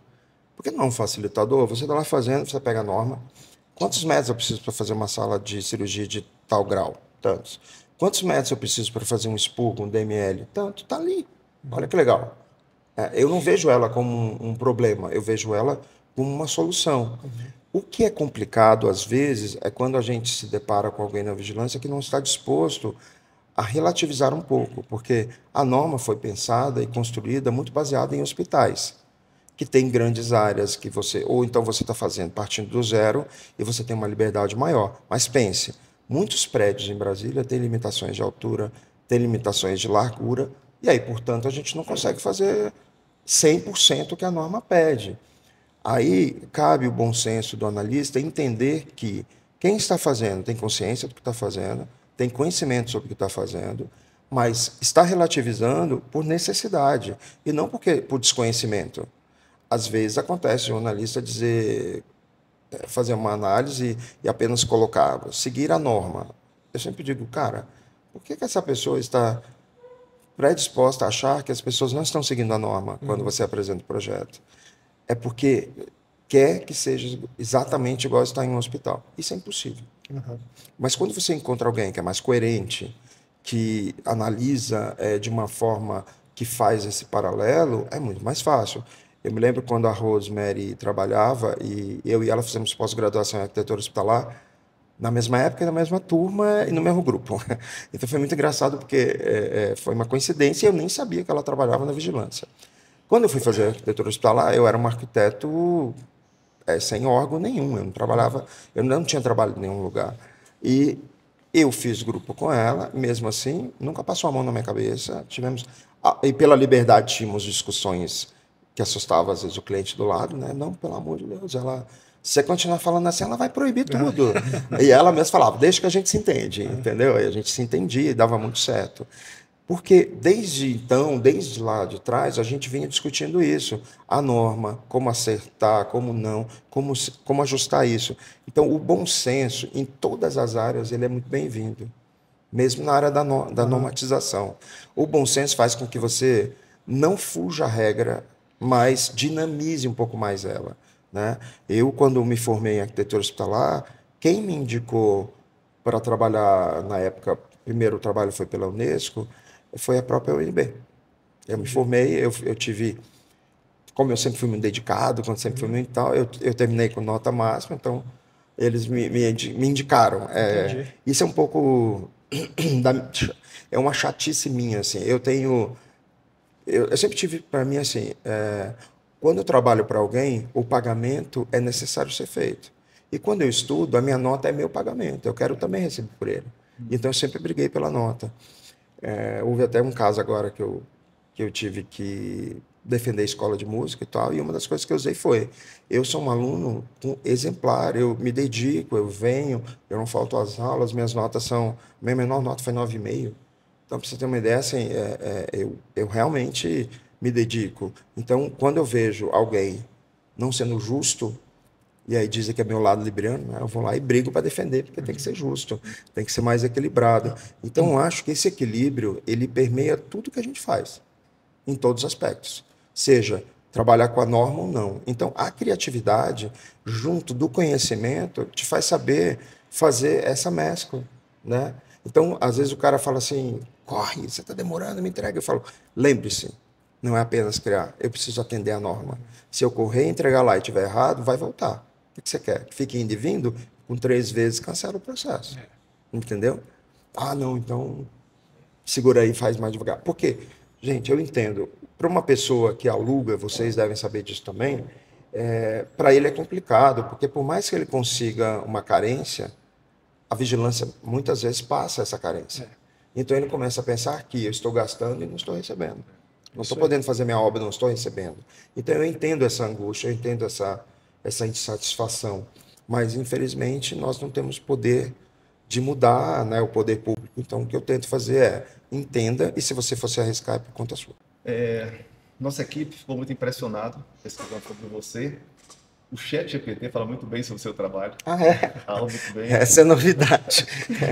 porque não é um facilitador, você está lá fazendo, você pega a norma. Quantos metros eu preciso para fazer uma sala de cirurgia de tal grau? Tantos. Quantos metros eu preciso para fazer um expurgo, um DML? Tanto, está ali. Olha que legal. Eu não vejo ela como um problema, eu vejo ela como uma solução. O que é complicado, às vezes, é quando a gente se depara com alguém na vigilância que não está disposto a relativizar um pouco, porque a norma foi pensada e construída muito baseada em hospitais, que tem grandes áreas que ou então você está fazendo partindo do zero e você tem uma liberdade maior. Mas pense, muitos prédios em Brasília têm limitações de altura, têm limitações de largura, e aí, portanto, a gente não consegue fazer 100% o que a norma pede. Aí cabe o bom senso do analista entender que quem está fazendo tem consciência do que está fazendo, tem conhecimento sobre o que está fazendo, mas está relativizando por necessidade e não por desconhecimento. Às vezes acontece o analista fazer uma análise e apenas colocar, seguir a norma. Eu sempre digo, cara, por que essa pessoa está predisposta a achar que as pessoas não estão seguindo a norma quando você apresenta o projeto? É porque quer que seja exatamente igual estar em um hospital. Isso é impossível. Mas quando você encontra alguém que é mais coerente, que analisa de uma forma que faz esse paralelo, é muito mais fácil. Eu me lembro quando a Rosemary trabalhava e eu e ela fizemos pós-graduação em arquitetura hospitalar, na mesma época, na mesma turma e no mesmo grupo. Então foi muito engraçado porque foi uma coincidência e eu nem sabia que ela trabalhava na vigilância. Quando eu fui fazer arquitetura hospitalar, eu era um arquiteto sem órgão nenhum, eu não tinha trabalho em nenhum lugar. E eu fiz grupo com ela, mesmo assim, nunca passou a mão na minha cabeça. E pela liberdade tínhamos discussões que assustavam às vezes o cliente do lado, né? Não, pelo amor de Deus, se você continuar falando assim, ela vai proibir tudo. E ela mesma falava, deixa que a gente se entende, entendeu? Aí a gente se entendia e dava muito certo. Porque desde então, desde lá de trás, a gente vinha discutindo isso. A norma, como acertar, como não, como ajustar isso. Então, o bom senso, em todas as áreas, ele é muito bem-vindo. Mesmo na área da normatização. O bom senso faz com que você não fuja a regra, mas dinamize um pouco mais ela. Né? Eu, quando me formei em arquitetura hospitalar, quem me indicou para trabalhar na época, primeiro o trabalho foi pela Unesco, foi a própria UNB. Eu me formei, eu tive, como eu sempre fui muito dedicado, quando sempre fui muito tal, eu terminei com nota máxima, então eles me indicaram. Entendi. Isso é um pouco é uma chatice minha, assim. Eu sempre tive para mim assim, quando eu trabalho para alguém, o pagamento é necessário ser feito. E quando eu estudo, a minha nota é meu pagamento. Eu quero também receber por ele. Então eu sempre briguei pela nota. Houve até um caso agora que eu tive que defender a escola de música e tal, e uma das coisas que eu usei foi: eu sou um aluno exemplar, eu me dedico, eu venho, eu não falto às aulas, minhas notas são. Minha menor nota foi 9,5. Então, para você ter uma ideia, assim, eu realmente me dedico. Então, quando eu vejo alguém não sendo justo, e aí dizem que é meu lado libriano, né? Eu vou lá e brigo para defender, porque tem que ser justo, tem que ser mais equilibrado. Então, eu acho que esse equilíbrio, ele permeia tudo que a gente faz, em todos os aspectos. Seja trabalhar com a norma ou não. Então, a criatividade, junto do conhecimento, te faz saber fazer essa mescla, né? Então, às vezes o cara fala assim, corre, você está demorando, me entrega. Eu falo, lembre-se, não é apenas criar, eu preciso atender a norma. Se eu correr, entregar lá e tiver errado, vai voltar. O que você quer? Que fique indo e vindo, com 3 vezes cancela o processo. Entendeu? Ah, não, então segura aí, faz mais devagar. Por quê? Gente, eu entendo. Para uma pessoa que aluga, vocês devem saber disso também, para ele é complicado, porque por mais que ele consiga uma carência, a vigilância muitas vezes passa essa carência. Então ele começa a pensar que eu estou gastando e não estou recebendo. Não estou podendo fazer minha obra, não estou recebendo. Então eu entendo essa angústia, eu entendo essa insatisfação. Mas, infelizmente, nós não temos poder de mudar, né, o poder público. Então, o que eu tento fazer é entenda, e se você for se arriscar, é por conta sua. Nossa equipe ficou muito impressionada pesquisando sobre você. O ChatGPT fala muito bem sobre o seu trabalho. Ah, é? Fala muito bem. Essa é novidade.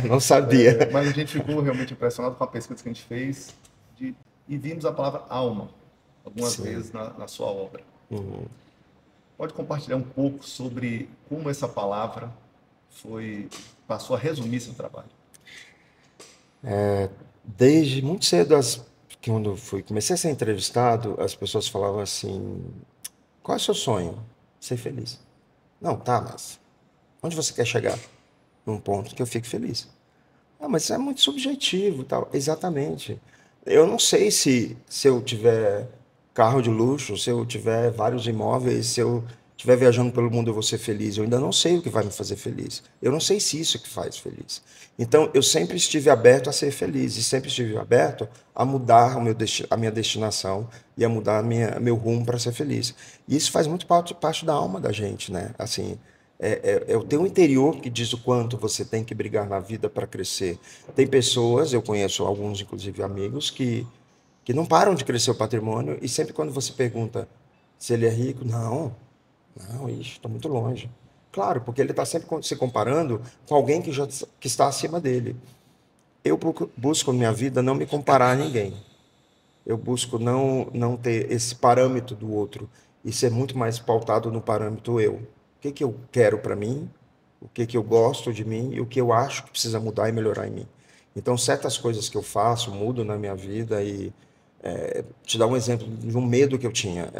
Não sabia. Mas a gente ficou realmente impressionado com a pesquisa que a gente fez e vimos a palavra alma algumas vezes na sua obra. Pode compartilhar um pouco sobre como essa palavra passou a resumir seu trabalho? Desde muito cedo, quando comecei a ser entrevistado, as pessoas falavam assim: qual é o seu sonho? Ser feliz. Não, tá, mas onde você quer chegar? Num ponto que eu fique feliz. Ah, mas isso é muito subjetivo, tal. Exatamente. Eu não sei se eu tiver carro de luxo, se eu tiver vários imóveis, se eu estiver viajando pelo mundo eu vou ser feliz. Eu ainda não sei o que vai me fazer feliz. Eu não sei se isso é que faz feliz. Então, eu sempre estive aberto a ser feliz e sempre estive aberto a mudar a minha destinação e a mudar meu rumo para ser feliz. E isso faz muito parte da alma da gente, né? Assim, é o teu interior que diz o quanto você tem que brigar na vida para crescer. Tem pessoas, eu conheço alguns, inclusive amigos, que não param de crescer o patrimônio e sempre quando você pergunta se ele é rico, não, estou muito longe. Claro, porque ele está sempre se comparando com alguém que está acima dele. Eu busco na minha vida não me comparar a ninguém. Eu busco não ter esse parâmetro do outro e ser muito mais pautado no parâmetro eu. O que eu quero para mim, o que eu gosto de mim e o que eu acho que precisa mudar e melhorar em mim. Então, certas coisas que eu faço mudam na minha vida e te dar um exemplo de um medo que eu tinha.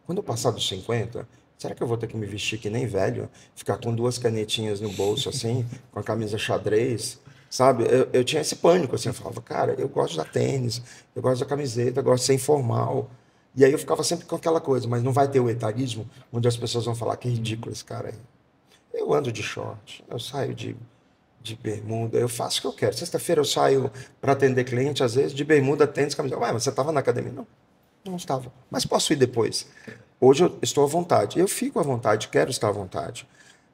Quando eu passar dos 50, será que eu vou ter que me vestir que nem velho? Ficar com 2 canetinhas no bolso, assim, com a camisa xadrez, sabe? Eu tinha esse pânico, assim, eu falava, cara, eu gosto de dar tênis, eu gosto da camiseta, eu gosto de ser informal. E aí eu ficava sempre com aquela coisa, mas não vai ter o etarismo, onde as pessoas vão falar que ridículo esse cara aí. Eu ando de short, eu saio de bermuda, eu faço o que eu quero. Sexta-feira eu saio para atender cliente, às vezes, de bermuda, tênis, camisa. Ué, mas você estava na academia? Não estava. Mas posso ir depois. Hoje eu estou à vontade. Eu fico à vontade, quero estar à vontade.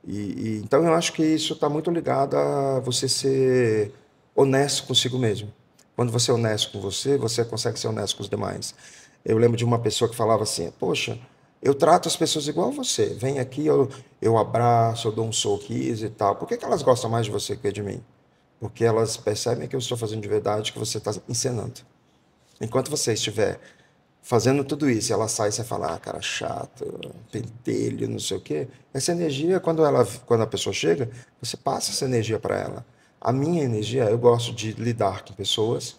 Então eu acho que isso está muito ligado a você ser honesto consigo mesmo. Quando você é honesto com você, você consegue ser honesto com os demais. Eu lembro de uma pessoa que falava assim, poxa, eu trato as pessoas igual a você. Vem aqui, eu abraço, eu dou um sorriso e tal. Por que elas gostam mais de você que de mim? Porque elas percebem que eu estou fazendo de verdade, que você está encenando. Enquanto você estiver fazendo tudo isso, ela sai e você fala, cara, chato, pentelho, não sei o quê. Essa energia, quando a pessoa chega, você passa essa energia para ela. A minha energia, eu gosto de lidar com pessoas,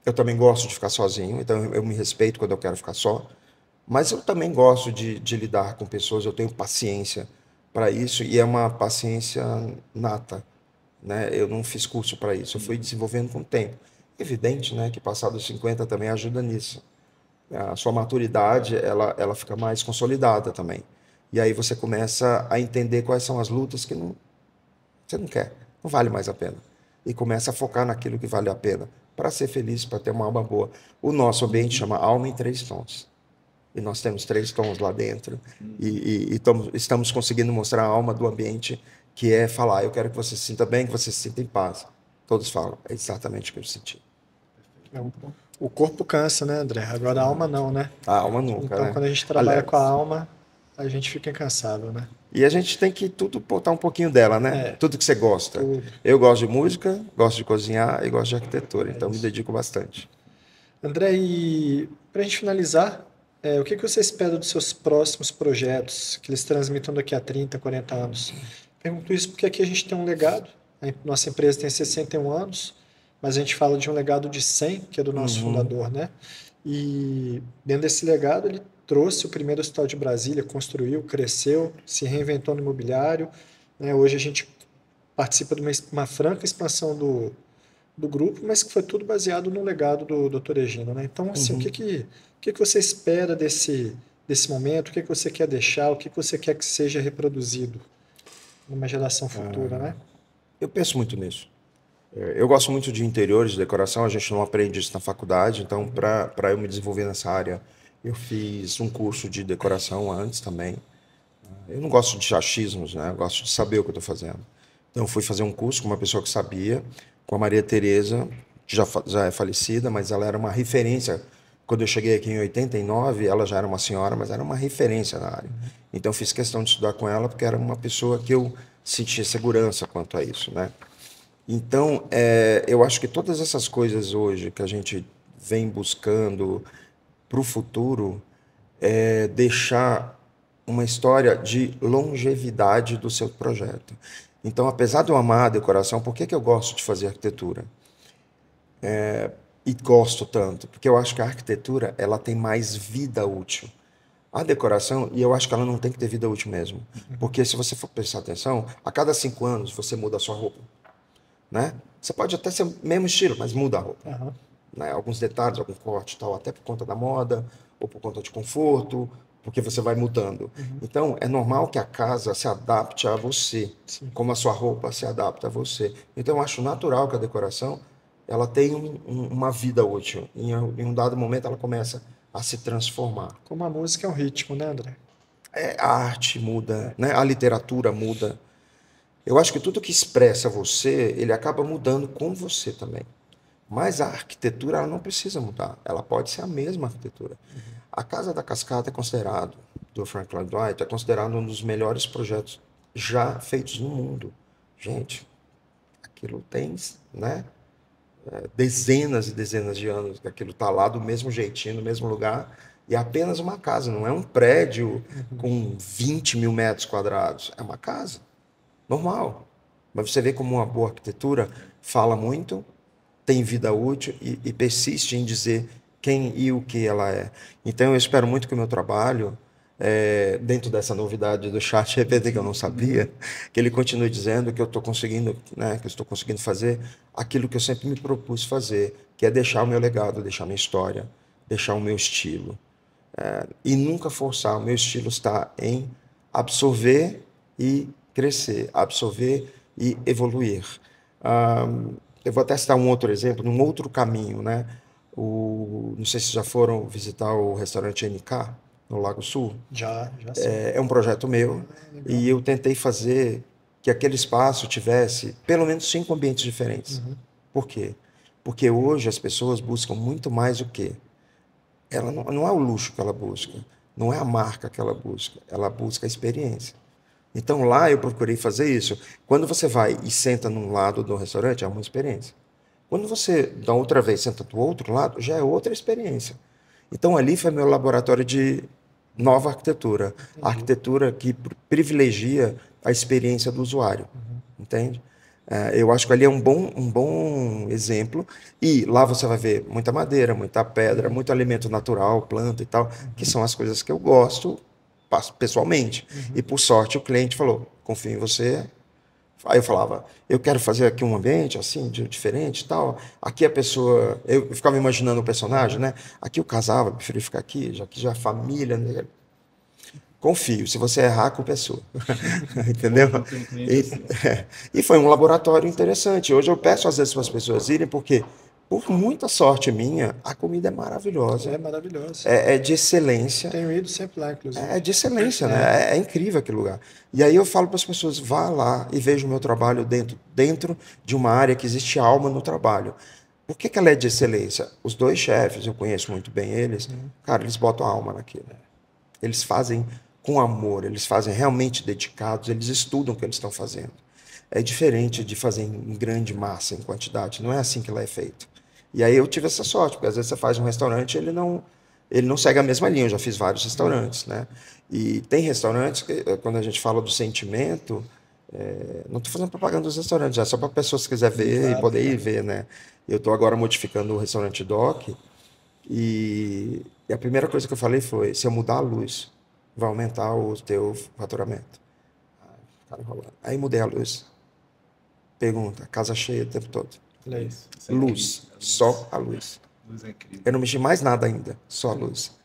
Eu também gosto de ficar sozinho, então eu me respeito quando eu quero ficar só. Mas eu também gosto de lidar com pessoas, eu tenho paciência para isso, e é uma paciência nata, né? Eu não fiz curso para isso, eu fui desenvolvendo com o tempo. Evidente, né, que passado dos 50 também ajuda nisso. A sua maturidade, ela fica mais consolidada também. E aí você começa a entender quais são as lutas que você não quer, não vale mais a pena. E começa a focar naquilo que vale a pena, para ser feliz, para ter uma alma boa. O nosso ambiente chama Alma em Três Tons. E nós temos 3 tons lá dentro. E estamos conseguindo mostrar a alma do ambiente, que é falar, eu quero que você se sinta bem, que você se sinta em paz. Todos falam, é exatamente o que eu senti. O corpo cansa, né, André? Agora a alma não, né? A alma nunca, Então, né? quando a gente trabalha Aliás, com a alma, a gente fica incansável, né? e a gente tem que tudo botar um pouquinho dela, né? É. Tudo que você gosta. Tudo. Eu gosto de música, gosto de cozinhar e gosto de arquitetura, então me isso. dedico bastante. André, e para a gente finalizar, o que você espera dos seus próximos projetos, que eles transmitam daqui a 30, 40 anos? Pergunto isso porque aqui a gente tem um legado, nossa empresa tem 61 anos, mas a gente fala de um legado de 100, que é do nosso fundador, né? E dentro desse legado ele trouxe o primeiro hospital de Brasília, construiu, cresceu, se reinventou no imobiliário, né? Hoje a gente participa de uma franca expansão do grupo, mas que foi tudo baseado no legado do Dr. Egino, né? Então, assim, o que você espera desse momento? O que você quer deixar? O que você quer que seja reproduzido numa geração futura, né? Eu penso muito nisso. Eu gosto muito de interiores, de decoração, a gente não aprende isso na faculdade, então para eu me desenvolver nessa área, eu fiz um curso de decoração antes também. Eu não gosto de achismos, né? Eu gosto de saber o que eu estou fazendo. Então, eu fui fazer um curso com uma pessoa que sabia, com a Maria Tereza, que já é falecida, mas ela era uma referência. Quando eu cheguei aqui em 89, ela já era uma senhora, mas era uma referência na área. Então, eu fiz questão de estudar com ela, porque era uma pessoa que eu sentia segurança quanto a isso, né? Então, eu acho que todas essas coisas hoje que a gente vem buscando para o futuro é deixar uma história de longevidade do seu projeto. Então, apesar de eu amar a decoração, por que eu gosto de fazer arquitetura? E gosto tanto? Porque eu acho que a arquitetura ela tem mais vida útil. A decoração, e eu acho que ela não tem que ter vida útil mesmo. Porque se você for prestar atenção, a cada 5 anos você muda a sua roupa. Né? Você pode até ser o mesmo estilo, mas muda a roupa. Né? Alguns detalhes, algum corte e tal, até por conta da moda, ou por conta de conforto, porque você vai mudando. Então, é normal que a casa se adapte a você, como a sua roupa se adapta a você. Então, eu acho natural que a decoração ela tem uma vida útil. Em um dado momento, ela começa a se transformar. Como a música é um ritmo, né, André? A arte muda, né? A literatura muda. Eu acho que tudo que expressa você, ele acaba mudando com você também. Mas a arquitetura, ela não precisa mudar. Ela pode ser a mesma arquitetura. A Casa da Cascata é considerado, do Frank Lloyd Wright, é considerado um dos melhores projetos já feitos no mundo. Gente, aquilo tem, né, dezenas e dezenas de anos que aquilo está lá do mesmo jeitinho, no mesmo lugar, e é apenas uma casa, não é um prédio com 20 mil metros quadrados. É uma casa. Normal. Mas você vê como uma boa arquitetura fala muito, tem vida útil e persiste em dizer quem e o que ela é. Então, eu espero muito que o meu trabalho, dentro dessa novidade do chat GPT que eu não sabia, que ele continue dizendo que eu estou conseguindo, né, que eu estou conseguindo fazer aquilo que eu sempre me propus fazer, que é deixar o meu legado, deixar a minha história, deixar o meu estilo. E nunca forçar. O meu estilo está em absorver e crescer, absorver e evoluir. Eu vou até citar um outro exemplo, num outro caminho, né? Não sei se já foram visitar o restaurante NK, no Lago Sul. Já sim. É um projeto meu e eu tentei fazer que aquele espaço tivesse pelo menos 5 ambientes diferentes. Por quê? Porque hoje as pessoas buscam muito mais o quê? Ela não é o luxo que ela busca, não é a marca que ela busca a experiência. Então lá eu procurei fazer isso. Quando você vai e senta num lado do restaurante, é uma experiência. Quando você, da outra vez, senta do outro lado, já é outra experiência. Então ali foi meu laboratório de nova arquitetura. A arquitetura que privilegia a experiência do usuário. Entende? Eu acho que ali é um bom exemplo. E lá você vai ver muita madeira, muita pedra, muito alimento natural, planta e tal, que são as coisas que eu gosto pessoalmente. E por sorte o cliente falou, confio em você. Aí eu falava, eu quero fazer aqui um ambiente assim, diferente e tal. Aqui a pessoa, eu ficava imaginando o personagem, né? Aqui eu casava, preferi ficar aqui, já que já a família, né? Confio, se você errar, a culpa é sua. Entendeu? E foi um laboratório interessante. Hoje eu peço às vezes para as pessoas irem, porque, por muita sorte minha, a comida é maravilhosa. É maravilhoso. É de excelência. Tenho ido sempre lá, inclusive. É de excelência, né? É incrível aquele lugar. E aí eu falo para as pessoas, vá lá e veja o meu trabalho dentro de uma área que existe alma no trabalho. Por que ela é de excelência? Os dois chefes, eu conheço muito bem eles, cara, eles botam alma naquilo. Eles fazem com amor, eles fazem realmente dedicados, eles estudam o que eles estão fazendo. É diferente de fazer em grande massa, em quantidade, não é assim que ela é feita. E aí eu tive essa sorte, porque às vezes você faz um restaurante e ele não segue a mesma linha, eu já fiz vários restaurantes, né? E tem restaurantes que, quando a gente fala do sentimento, não estou fazendo propaganda dos restaurantes, é só para pessoas que quiserem ver e poder ir ver, né? Eu estou agora modificando o restaurante Doc e a primeira coisa que eu falei foi, se eu mudar a luz, vai aumentar o teu faturamento. Aí mudei a luz. Pergunta, casa cheia o tempo todo. Olha isso. Luz, só a luz. Luz é incrível. Eu não mexi mais nada ainda, só a luz.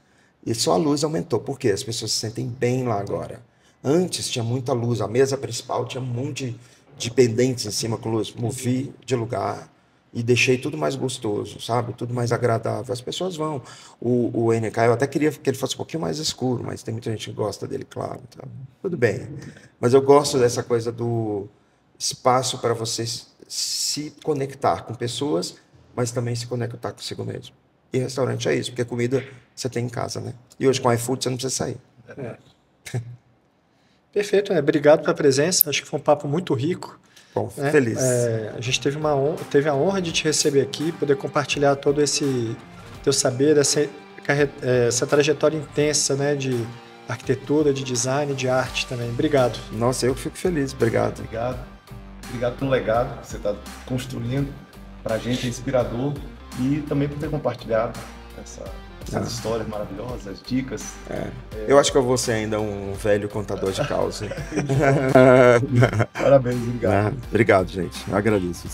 E só a luz aumentou. Por quê? As pessoas se sentem bem lá agora. Antes tinha muita luz, a mesa principal tinha um monte de pendentes em cima com luz. Movi de lugar e deixei tudo mais gostoso, sabe? Tudo mais agradável. As pessoas vão. O NK, eu até queria que ele fosse um pouquinho mais escuro, mas tem muita gente que gosta dele, claro. Então, tudo bem. Mas eu gosto dessa coisa do espaço para você se conectar com pessoas, mas também se conectar consigo mesmo. E restaurante é isso, porque comida você tem em casa, né? E hoje com o iFood você não precisa sair. Perfeito, né? Obrigado pela presença. Acho que foi um papo muito rico. Bom, né? feliz. A gente teve a honra de te receber aqui, poder compartilhar todo esse teu saber, essa trajetória intensa, né? De arquitetura, de design, de arte também. Obrigado. Nossa, eu fico feliz. Obrigado. Obrigado pelo legado que você está construindo. Para a gente é inspirador e também por ter compartilhado essas histórias maravilhosas, dicas. Eu acho que eu vou ser ainda um velho contador de causa. Parabéns, obrigado. Obrigado, gente. Eu agradeço.